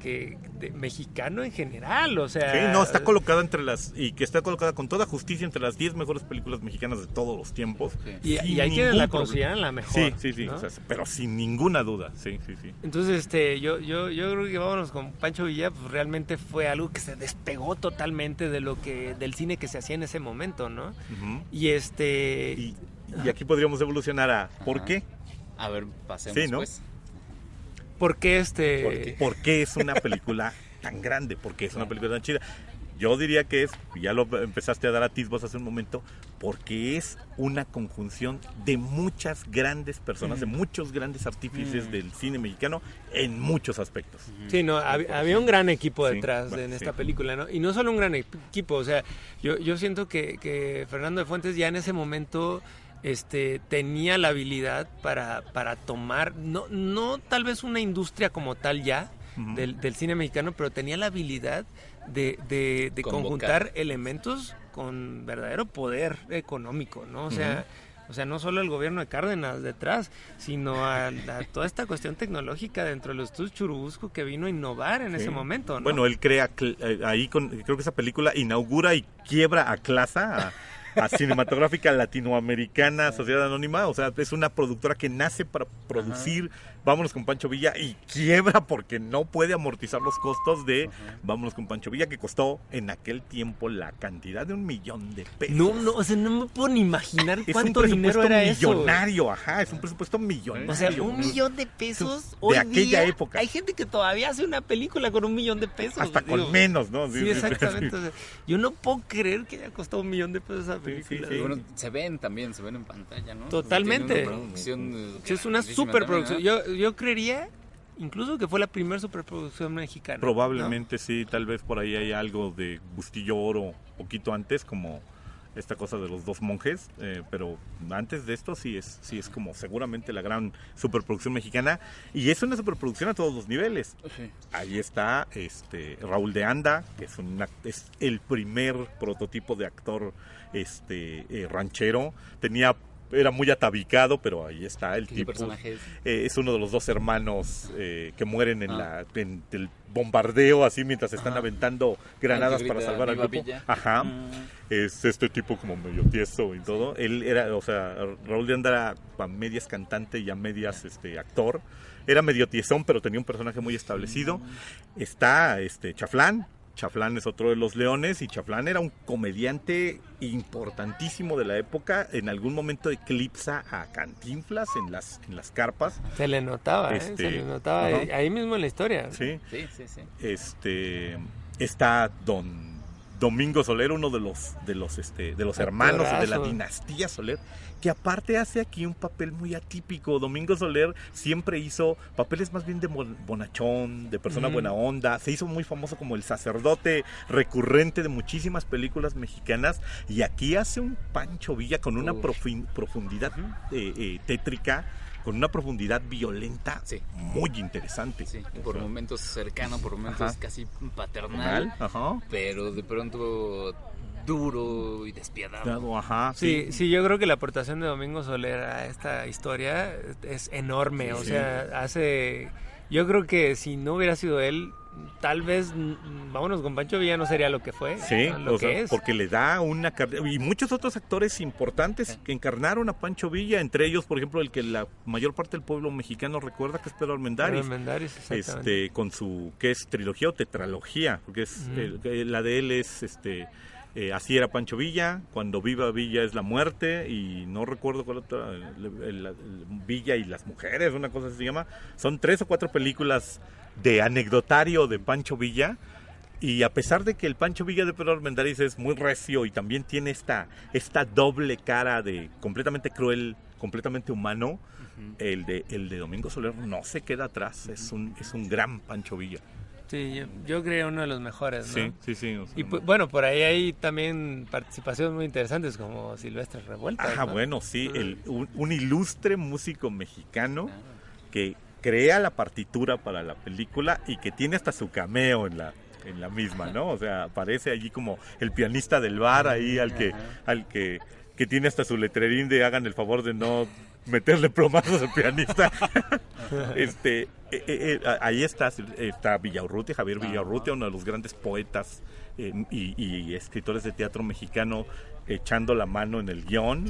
mexicano en general, o sea... Sí, no, está colocada está colocada con toda justicia entre las 10 mejores películas mexicanas de todos los tiempos. Y hay quienes la consideran la mejor. Sí, ¿no? O sea, pero sin ninguna duda, sí. Entonces, yo creo que vámonos con Pancho Villa, pues realmente fue algo que se despegó totalmente del cine que se hacía en ese momento, ¿no? Uh-huh. Y y aquí podríamos evolucionar a ¿por qué? A ver, pasemos ¿no? pues. ¿Por qué ¿Por qué es una película tan grande? ¿Por qué es una película tan chida? Yo diría que ya lo empezaste a dar atisbos hace un momento, porque es una conjunción de muchas grandes personas, de muchos grandes artífices del cine mexicano en muchos aspectos. Sí, no, había un gran equipo detrás en esta película, ¿no? Y no solo un gran equipo, o sea, yo siento que Fernando de Fuentes ya en ese momento... tenía la habilidad para tomar, no tal vez una industria como tal ya, uh-huh, del cine mexicano, pero tenía la habilidad de conjuntar elementos con verdadero poder económico, ¿no? O sea, no solo el gobierno de Cárdenas detrás, sino a toda esta cuestión tecnológica dentro de los estudios Churubusco que vino a innovar en ese momento, ¿no? Bueno, él crea, creo que esa película inaugura y quiebra a Clasa, a Cinematográfica Latinoamericana Sociedad Anónima, o sea, es una productora que nace para producir Vámonos con Pancho Villa y quiebra porque no puede amortizar los costos de Vámonos con Pancho Villa, que costó en aquel tiempo la cantidad de $1 millón. No, o sea, no me puedo ni imaginar cuánto dinero era eso. Millonario, es un presupuesto millonario. O sea, $1 millón hoy de aquella día, época. Hay gente que todavía hace una película con $1 millón. Hasta con menos, ¿no? Sí, exactamente. O sea, yo no puedo creer que haya costado $1 millón esa película. Sí. Bueno, se ven en pantalla, ¿no? Totalmente. Es una superproducción. Yo creería incluso que fue la primera superproducción mexicana. Probablemente, ¿no? Sí, tal vez por ahí hay algo de Bustillo Oro poquito antes, como esta cosa de los dos monjes, pero antes de esto sí es como seguramente la gran superproducción mexicana, y es una superproducción a todos los niveles. Sí. Ahí está Raúl de Anda, que es el primer prototipo de actor ranchero. Era muy atabicado, pero ahí está el tipo. Es uno de los dos hermanos que mueren en el bombardeo, así mientras están aventando granadas para salvar al grupo. Ajá. Es este tipo como medio tieso y todo. Él era, o sea, Raúl de Anda era a medias cantante y a medias actor. Era medio tiesón, pero tenía un personaje muy establecido. Está Chaflán. Chaflán es otro de los leones, y Chaflán era un comediante importantísimo de la época. En algún momento eclipsa a Cantinflas en las carpas. Se le notaba, se le notaba ahí mismo en la historia. Sí. Está don Domingo Soler, uno de los hermanos de la dinastía Soler, que aparte hace aquí un papel muy atípico. Domingo Soler siempre hizo papeles más bien de bonachón, de persona buena onda. Se hizo muy famoso como el sacerdote recurrente de muchísimas películas mexicanas, y aquí hace un Pancho Villa con una profundidad tétrica con una profundidad violenta Sí. muy interesante. Sí, O por sea, momentos cercano, por momentos Ajá. casi paternal, Ajá. pero de pronto duro y despiadado. Ajá. Sí, yo creo que la aportación de Domingo Soler a esta historia es enorme. Sí, O sí. sea, yo creo que si no hubiera sido él, tal vez, vámonos con Pancho Villa no sería lo que fue, Sí, ¿no? Lo o sea, que es. porque le da una carrera. Y muchos otros actores importantes que encarnaron a Pancho Villa, entre ellos, por ejemplo, el que la mayor parte del pueblo mexicano recuerda, que es Pedro Armendáriz. Pedro Armendáriz, exactamente. Con su, que es trilogía o tetralogía, porque es la de él es así era Pancho Villa, cuando viva Villa es la muerte, y no recuerdo cuál otra, el Villa y las mujeres, una cosa así se llama. Son 3 o 4 películas de anecdotario de Pancho Villa, y a pesar de que el Pancho Villa de Pedro Armendáriz es muy recio y también tiene esta doble cara de completamente cruel, completamente humano, el de Domingo Soler no se queda atrás, es un gran Pancho Villa. Sí, yo creo uno de los mejores, ¿no? Sí. O sea, Y bueno, por ahí hay también participaciones muy interesantes como Silvestre Revueltas, ¿no? Bueno, sí, un ilustre músico mexicano que crea la partitura para la película y que tiene hasta su cameo en la misma, ¿no? O sea, aparece allí como el pianista del bar ahí al que tiene hasta su letrerín de hagan el favor de no meterle plomazos al pianista. Ahí está Villaurrutia, Javier Villaurrutia, uno de los grandes poetas y escritores de teatro mexicano, echando la mano en el guión.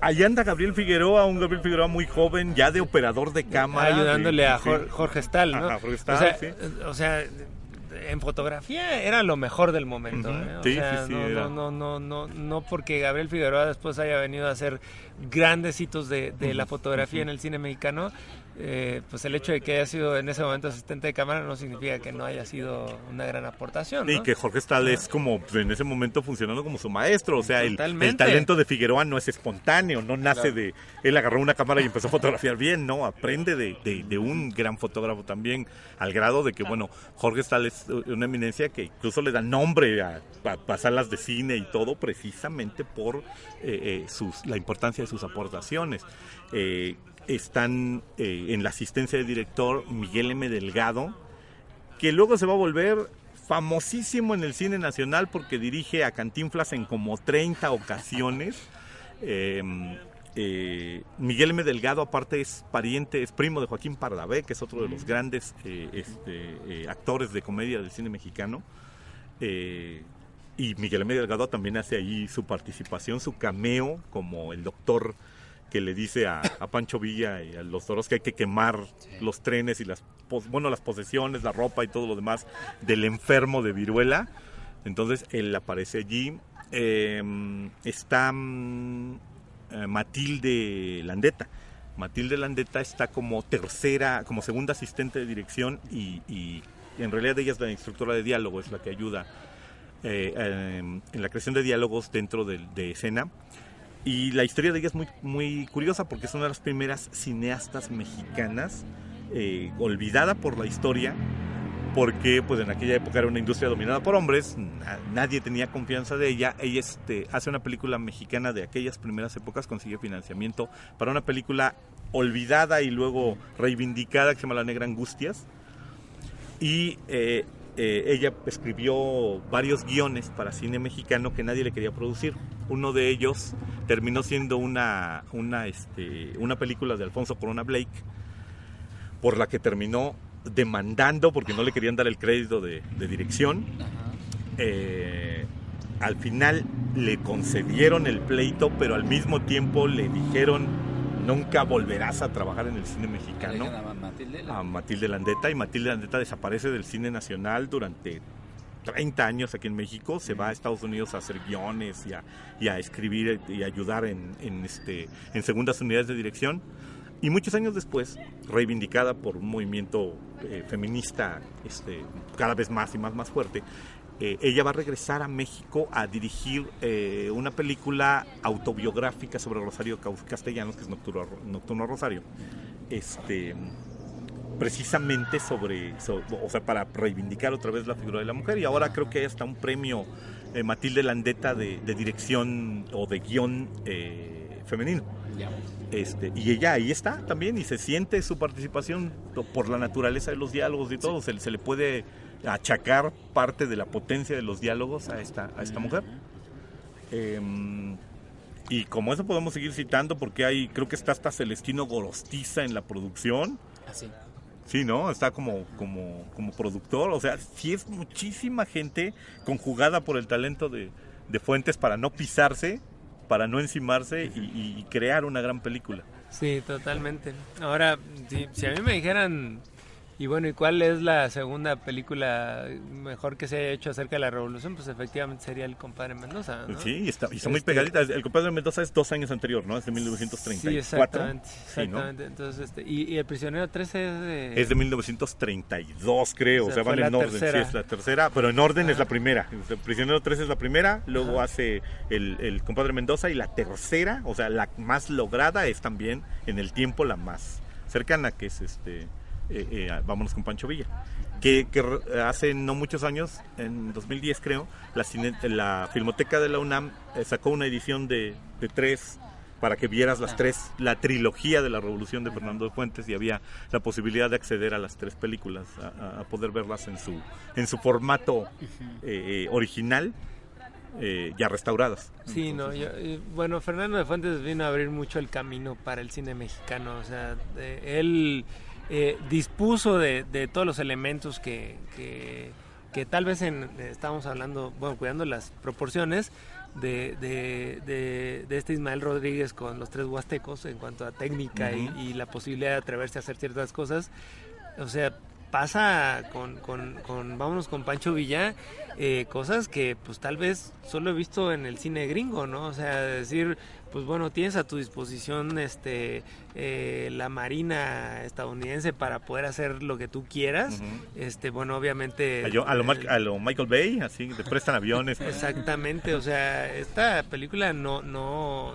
Ahí anda Gabriel Figueroa, un Gabriel Figueroa muy joven, ya de operador de cámara. Ayudándole a Sí. Jorge Stahl, ¿no? Ajá, Jorge Stahl, sí. O sea, en fotografía era lo mejor del momento, Ujú. ¿eh? O Sí, sea, sí, era. no porque Gabriel Figueroa después haya venido a hacer grandes hitos de la fotografía en el cine mexicano, pues el hecho de que haya sido en ese momento asistente de cámara no significa que no haya sido una gran aportación, ¿no? Y que Jorge Stahl es como, pues, en ese momento funcionando como su maestro, o sea, el Totalmente. talento de Figueroa no es espontáneo, no nace de, él agarró una cámara y empezó a fotografiar bien, no, aprende de un gran fotógrafo también, al grado de que, bueno, Jorge Stahl es una eminencia que incluso le da nombre a salas de cine y todo, precisamente por la importancia de sus aportaciones. Están en la asistencia de director Miguel M. Delgado, que luego se va a volver famosísimo en el cine nacional porque dirige a Cantinflas en como 30 ocasiones. Miguel M. Delgado aparte es primo de Joaquín Pardavé, que es otro de los grandes actores de comedia del cine mexicano. Y Miguel M. Delgado también hace ahí su participación, su cameo como el doctor que le dice a Pancho Villa y a los toros que hay que quemar los trenes y las posesiones, la ropa y todo lo demás del enfermo de viruela. Entonces él aparece allí. Está Matilde Landeta. Matilde Landeta está como segunda asistente de dirección y en realidad ella es la instructora de diálogo, es la que ayuda en la creación de diálogos dentro de escena. Y la historia de ella es muy, muy curiosa porque es una de las primeras cineastas mexicanas olvidada por la historia, porque pues en aquella época era una industria dominada por hombres, nadie tenía confianza de ella. Ella hace una película mexicana de aquellas primeras épocas, consigue financiamiento para una película olvidada y luego reivindicada que se llama La Negra Angustias, y ella escribió varios guiones para cine mexicano que nadie le quería producir. Uno de ellos terminó siendo una película de Alfonso Corona Blake, por la que terminó demandando porque no le querían dar el crédito de dirección. Al final le concedieron el pleito, pero al mismo tiempo le dijeron: nunca volverás a trabajar en el cine mexicano. A Matilde Landeta, y Matilde Landeta desaparece del cine nacional durante 30 años aquí en México. Se va a Estados Unidos a hacer guiones y a escribir y a ayudar en segundas unidades de dirección. Y muchos años después, reivindicada por un movimiento feminista cada vez más y más fuerte, ella va a regresar a México a dirigir una película autobiográfica sobre Rosario Castellanos, que es Nocturno Rosario, precisamente para reivindicar otra vez la figura de la mujer. Y ahora creo que hay hasta un premio Matilde Landeta de dirección o de guión femenino. Ya. Y ella ahí está también y se siente su participación por la naturaleza de los diálogos y todo. Se le puede achacar parte de la potencia de los diálogos a esta mujer. Y como eso podemos seguir citando porque creo que está hasta Celestino Gorostiza en la producción. Así. Sí, ¿no? Está como productor. O sea, sí es muchísima gente conjugada por el talento de Fuentes para no pisarse, para no encimarse y crear una gran película. Sí, totalmente. Ahora, si a mí me dijeran, y bueno, ¿y cuál es la segunda película mejor que se haya hecho acerca de la Revolución? Pues efectivamente sería El Compadre Mendoza, ¿no? Sí, y está muy pegadita. El Compadre Mendoza es 2 años anterior, ¿no? Es de 1934. Sí, exactamente. Sí, ¿no? Entonces, y El Prisionero 13 es de 1932, creo. O sea, van en orden. Tercera. Sí, es la tercera, pero en orden es la primera. El Prisionero 13 es la primera, luego hace el Compadre Mendoza y la tercera, o sea, la más lograda es también en el tiempo la más cercana, que es Vámonos con Pancho Villa, que hace no muchos años, en 2010 creo, la Filmoteca de la UNAM sacó una edición de 3 para que vieras las 3, la trilogía de la Revolución de Fernando de Fuentes, y había la posibilidad de acceder a las 3 películas, a poder verlas en su formato original, ya restauradas. Sí, entonces, bueno, Fernando de Fuentes vino a abrir mucho el camino para el cine mexicano. O sea, él dispuso de todos los elementos que tal vez estábamos hablando, bueno, cuidando las proporciones de este Ismael Rodríguez con Los Tres Huastecos en cuanto a técnica y la posibilidad de atreverse a hacer ciertas cosas. O sea, pasa con Vámonos con Pancho Villa, cosas que pues tal vez solo he visto en el cine gringo, ¿no? O sea, decir, pues bueno, tienes a tu disposición la marina estadounidense para poder hacer lo que tú quieras. Bueno, obviamente a lo Michael Bay, así te prestan aviones. Exactamente. O sea, esta película no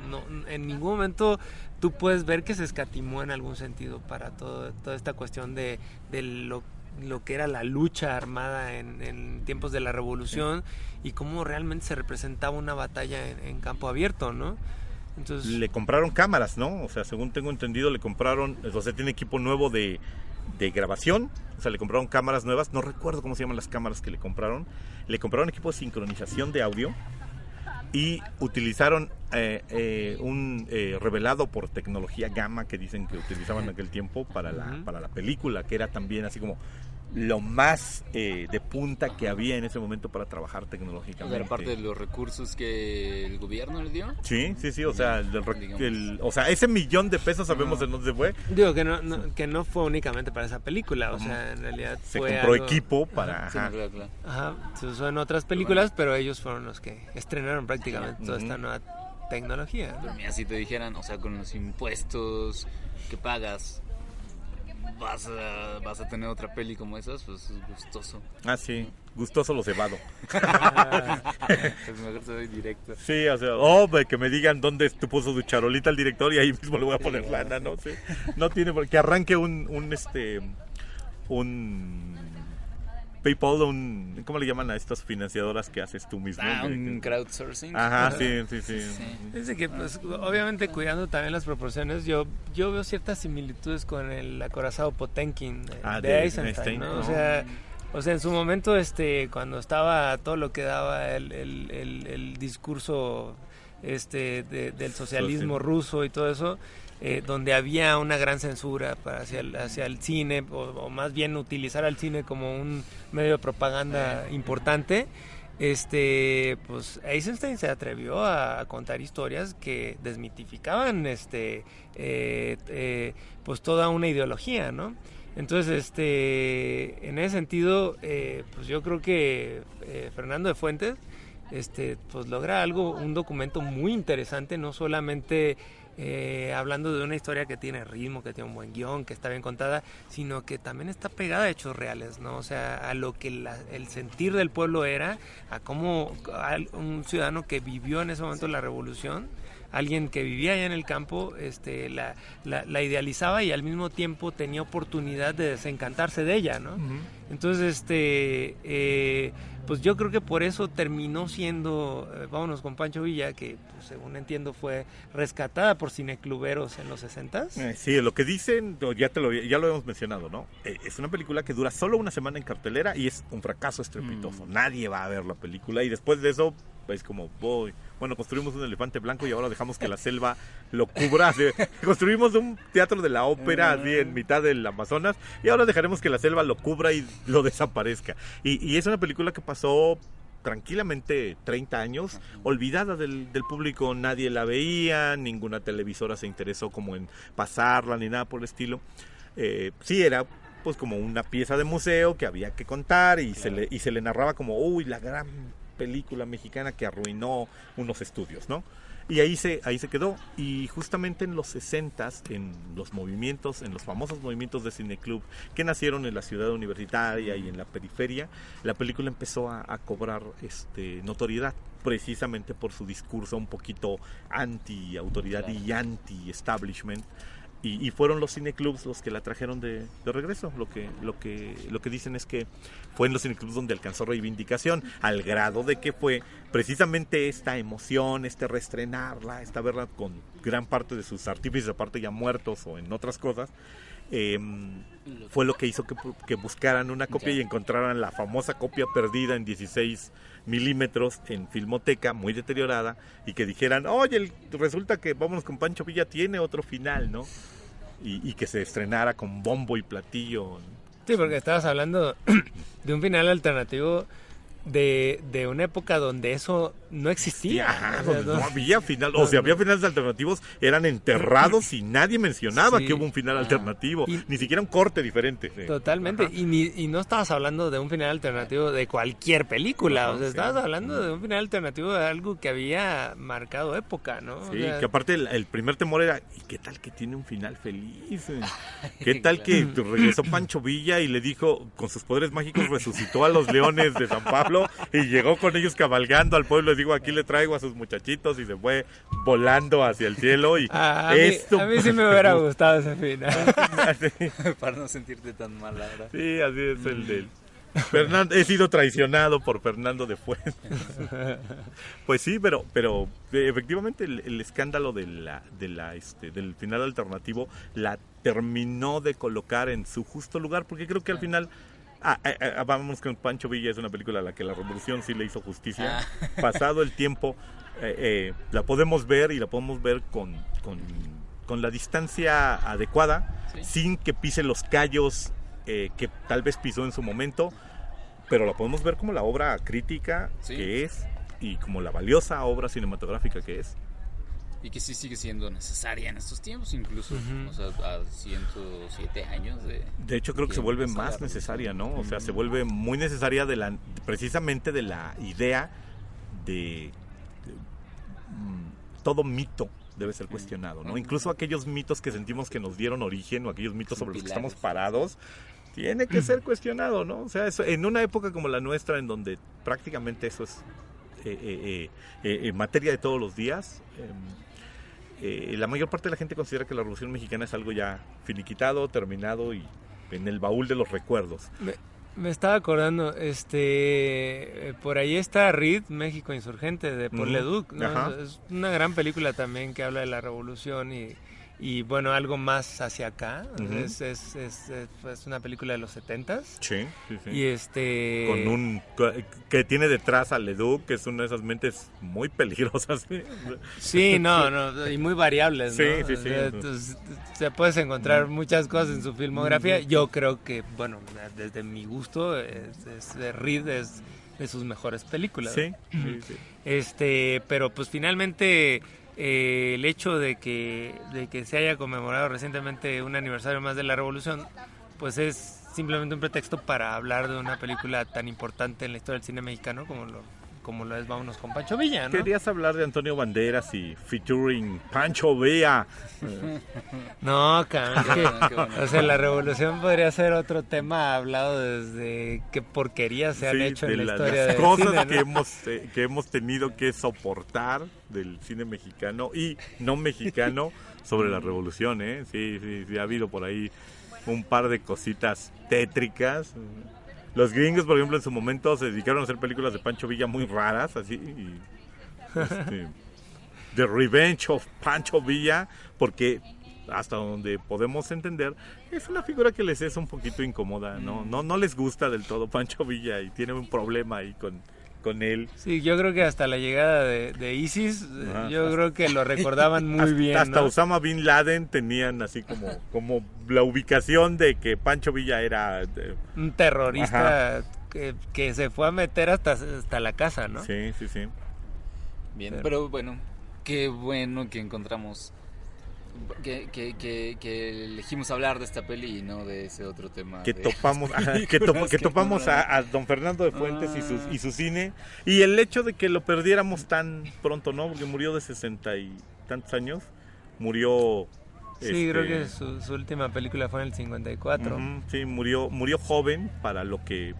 en ningún momento tú puedes ver que se escatimó en algún sentido para toda esta cuestión de lo que era la lucha armada en tiempos de la Revolución y cómo realmente se representaba una batalla en campo abierto, ¿no? Entonces, le compraron cámaras, ¿no? O sea, según tengo entendido, le compraron, o sea, tiene equipo nuevo de grabación, o sea, le compraron cámaras nuevas, no recuerdo cómo se llaman las cámaras que le compraron equipo de sincronización de audio y utilizaron un revelado por tecnología gamma que dicen que utilizaban en aquel tiempo para la película, que era también así como lo más de punta que había en ese momento para trabajar tecnológicamente. Era parte de los recursos que el gobierno le dio. Sí, o sea, o sea, ese $1,000,000 de pesos sabemos en dónde fue. Digo que no fue únicamente para esa película, o sea, en realidad se fue compró algo, equipo para... Sí, claro. se usó en otras películas, pero ellos fueron los que estrenaron prácticamente toda esta nueva tecnología. Pero mira, si te dijeran, o sea, con los impuestos que pagas, vas a tener otra peli como esas, pues es gustoso. Ah, sí, gustoso lo cebado. Pues mejor se doy directo. Sí, o sea, que me digan dónde puso su charolita al director y ahí mismo le voy a poner lana, no sé. No tiene por qué arranque un PayPal, ¿cómo le llaman a estas financiadoras que haces tú mismo? Un crowdsourcing. Ajá, sí. Dice que, pues, obviamente cuidando también las proporciones, yo veo ciertas similitudes con el acorazado Potemkin de Eisenstein, ¿no? O sea, en su momento, cuando estaba todo lo que daba el discurso del socialismo ruso y todo eso, donde había una gran censura hacia el cine, o más bien utilizar al cine como un medio de propaganda importante, pues Eisenstein se atrevió a contar historias que desmitificaban pues toda una ideología, ¿no? Entonces, en ese sentido, pues yo creo que Fernando de Fuentes pues logra un documento muy interesante, no solamente hablando de una historia que tiene ritmo, que tiene un buen guión, que está bien contada, sino que también está pegada a hechos reales, ¿no? O sea, a lo que el sentir del pueblo era, a cómo un ciudadano que vivió en ese momento la revolución, alguien que vivía allá en el campo, la idealizaba y al mismo tiempo tenía oportunidad de desencantarse de ella, ¿no? Entonces, pues yo creo que por eso terminó siendo Vámonos con Pancho Villa, que pues, según entiendo fue rescatada por por cinecluberos en los 60s. Sí, lo que dicen, ya lo hemos mencionado, ¿no? Es una película que dura solo una semana en cartelera y es un fracaso estrepitoso. Nadie va a ver la película y después de eso es como, bueno, construimos un elefante blanco y ahora dejamos que la selva lo cubra. Construimos un teatro de la ópera así en mitad del Amazonas y ahora dejaremos que la selva lo cubra y lo desaparezca. Y es una película que pasó tranquilamente 30 años, olvidada del público, nadie la veía, ninguna televisora se interesó como en pasarla ni nada por el estilo. Sí era pues como una pieza de museo que había que contar y se le narraba como, uy, la gran película mexicana que arruinó unos estudios, ¿no? Y ahí se quedó. Y justamente en los 60s, en los famosos movimientos de cineclub que nacieron en la ciudad universitaria y en la periferia, la película empezó a cobrar notoriedad, precisamente por su discurso un poquito anti-autoridad y anti-establishment. Y fueron los cineclubs los que la trajeron de regreso. Lo que dicen es que fue en los cineclubs donde alcanzó reivindicación, al grado de que fue precisamente esta emoción, reestrenarla, verla con gran parte de sus artífices, aparte ya muertos o en otras cosas, fue lo que hizo que buscaran una copia y encontraran la famosa copia perdida en 16 milímetros en Filmoteca, muy deteriorada, y que dijeran, oye, resulta que Vámonos con Pancho Villa tiene otro final, ¿no? Y que se estrenara con bombo y platillo. Sí, porque estabas hablando de un final alternativo de una época donde eso no existía. No había final, había finales alternativos, eran enterrados y nadie mencionaba que hubo un final alternativo, ni siquiera un corte diferente. Totalmente, y no estabas hablando de un final alternativo de cualquier película, estabas hablando de un final alternativo de algo que había marcado época, ¿no? Sí, que aparte el primer temor era, ¿y qué tal que tiene un final feliz? ¿Qué tal que regresó Pancho Villa y le dijo, con sus poderes mágicos resucitó a los leones de San Pablo y llegó con ellos cabalgando al pueblo? Les digo, aquí le traigo a sus muchachitos, y se fue volando hacia el cielo. Y a mí sí me hubiera gustado ese final. Para no sentirte tan mal ahora. Sí, así es el del he sido traicionado por Fernando de Fuentes. Pues sí, pero efectivamente el escándalo del final alternativo la terminó de colocar en su justo lugar, porque creo que al final Vamos con Pancho Villa es una película a la que la revolución sí le hizo justicia. Pasado el tiempo, la podemos ver, y la podemos ver con la distancia adecuada, sin que pise los callos que tal vez pisó en su momento, pero la podemos ver como la obra crítica que es, y como la valiosa obra cinematográfica que es. Y que sí sigue siendo necesaria en estos tiempos, incluso, o sea, a 107 años de hecho, creo que se vuelve más necesaria, ¿no? O sea, se vuelve muy necesaria precisamente de la idea de todo mito debe ser cuestionado, ¿no? Incluso aquellos mitos que sentimos que nos dieron origen, o aquellos mitos sobre los que estamos parados, tiene que ser cuestionado, ¿no? O sea, eso, en una época como la nuestra, en donde prácticamente eso es materia de todos los días, la mayor parte de la gente considera que la Revolución Mexicana es algo ya finiquitado, terminado y en el baúl de los recuerdos. Me estaba acordando, por ahí está Reed, México Insurgente, de Paul Leduc, ¿no? Es una gran película también que habla de la revolución y bueno, algo más hacia acá. Es una película de los 70s. Sí. Y que tiene detrás a Leduc, que es una de esas mentes muy peligrosas. Sí, y muy variables, ¿no? Sí. Entonces, puedes encontrar muchas cosas en su filmografía. Yo creo que, bueno, desde mi gusto, Reed es de sus mejores películas. Sí. Pero pues finalmente el hecho de que se haya conmemorado recientemente un aniversario más de la Revolución, pues es simplemente un pretexto para hablar de una película tan importante en la historia del cine mexicano como lo es Vámonos con Pancho Villa, ¿no? Querías hablar de Antonio Banderas y featuring Pancho Villa. No, o sea, la revolución podría ser otro tema hablado desde qué porquerías se han hecho en la historia del cosas cine, ¿no? que hemos tenido que soportar del cine mexicano y no mexicano sobre la revolución, ¿eh? Sí, ha habido por ahí un par de cositas tétricas. Los gringos, por ejemplo, en su momento se dedicaron a hacer películas de Pancho Villa muy raras, así, The Revenge of Pancho Villa, porque hasta donde podemos entender, es una figura que les es un poquito incómoda, no les gusta del todo Pancho Villa y tiene un problema ahí con él. Sí, yo creo que hasta la llegada de ISIS, yo creo que lo recordaban muy bien. Hasta ¿no? Osama Bin Laden tenían así como la ubicación de que Pancho Villa era... un terrorista que se fue a meter hasta la casa, ¿no? Sí. Bien, pero bueno, qué bueno que encontramos, que elegimos hablar de esta peli y no de ese otro tema. Que de- topamos, que topamos a don Fernando de Fuentes y su cine, y el hecho de que lo perdiéramos tan pronto, ¿no? Porque murió de 60 y tantos años, murió... Sí, creo que su última película fue en el 54. Sí, murió joven para lo que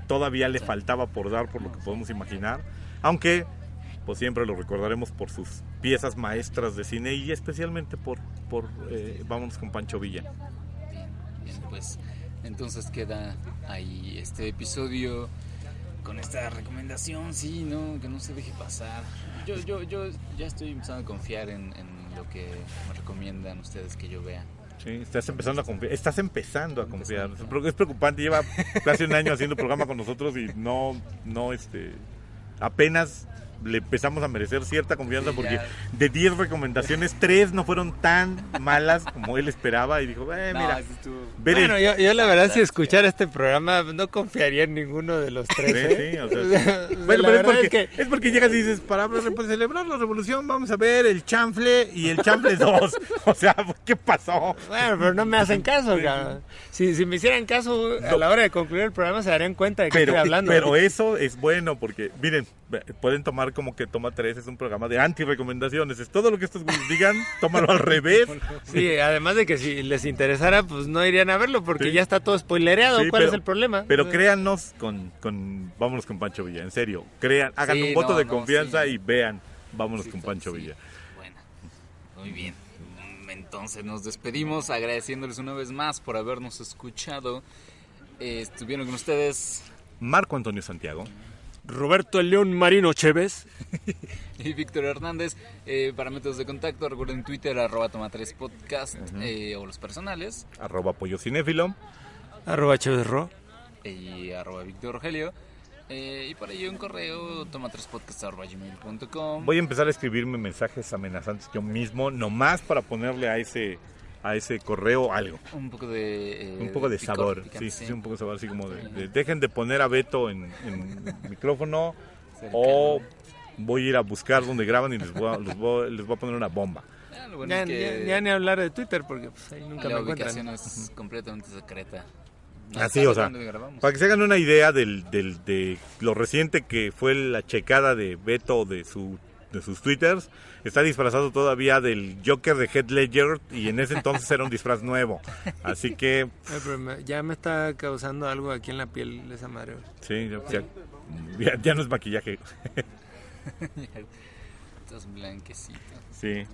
todavía le faltaba por dar, por lo que podemos imaginar, aunque pues siempre lo recordaremos por sus piezas maestras de cine y especialmente por Vámonos con Pancho Villa. Bien, pues entonces queda ahí este episodio con esta recomendación, sí, no, que no se deje pasar. Yo ya estoy empezando a confiar en lo que me recomiendan ustedes que yo vea. Sí, estás empezando a confiar. Es preocupante, lleva casi un año haciendo programa con nosotros y apenas le empezamos a merecer cierta confianza, Sí, porque ya. de 10 recomendaciones 3 no fueron tan malas como él esperaba y dijo, mira, sí estuvo- ver el- Bueno, yo la verdad, si escuchara este programa, no confiaría en ninguno de los tres. Sí, ¿eh? o sea, O sea, bueno, la pero verdad es porque llegas y dices, para celebrar la revolución vamos a ver el chanfle y el chanfle 2. O sea, ¿qué pasó? Bueno, pero no me hacen caso, cabrón. Si me hicieran caso a la hora de concluir el programa, se darían cuenta de que estoy hablando. Pero eso es bueno porque, miren, pueden tomar como que Toma 3 es un programa de anti-recomendaciones. Es todo lo que estos güeyes digan, tómalo al revés. Sí, además de que si les interesara, pues no irían a verlo porque Sí. ya está todo spoilereado. Sí, ¿Cuál pero- es el problema? Pero créannos Vámonos con Pancho Villa, en serio. Hagan Sí, un voto no, de no, confianza sí. y vean Vámonos Sí, con sí, Pancho sí. Villa. Bueno, muy bien. Entonces nos despedimos agradeciéndoles una vez más por habernos escuchado. Estuvieron con ustedes Marco Antonio Santiago. Roberto el León Marino Chévez. y Víctor Hernández. Para métodos de contacto, recuerden Twitter @toma3podcast o los personales @pollo-cinéfilo. Chévez Ro. y @Víctor Rogelio. Y por ahí un correo toma3podcast@gmail.com. Voy a empezar a escribirme mensajes amenazantes yo mismo, nomás para ponerle a ese correo algo. Un poco de De picor, sabor, picante, sí, un poco de sabor, así como de dejen de poner a Beto en micrófono Cercano. o voy a ir a buscar donde graban y les voy a poner una bomba. Lo bueno Ya, es que ya ni hablar de Twitter porque pues, ahí nunca me la encuentran. ubicación es completamente secreta. No Así, sabe o sea, dónde grabamos. para que se hagan una idea de lo reciente que fue la checada de Beto de sus twitters, está disfrazado todavía del Joker de Heath Ledger y en ese entonces era un disfraz nuevo. Así que, Pero ya me está causando algo aquí en la piel esa madre. sí, ya no es maquillaje. Estás blanquecito. Sí,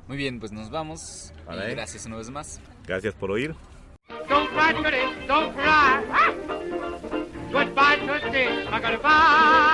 Muy bien, pues nos vamos. Vale. Y gracias una vez más. gracias por oír. Don't cry, Tootie, don't cry. Ah! Goodbye, Tootsie, I gotta bye.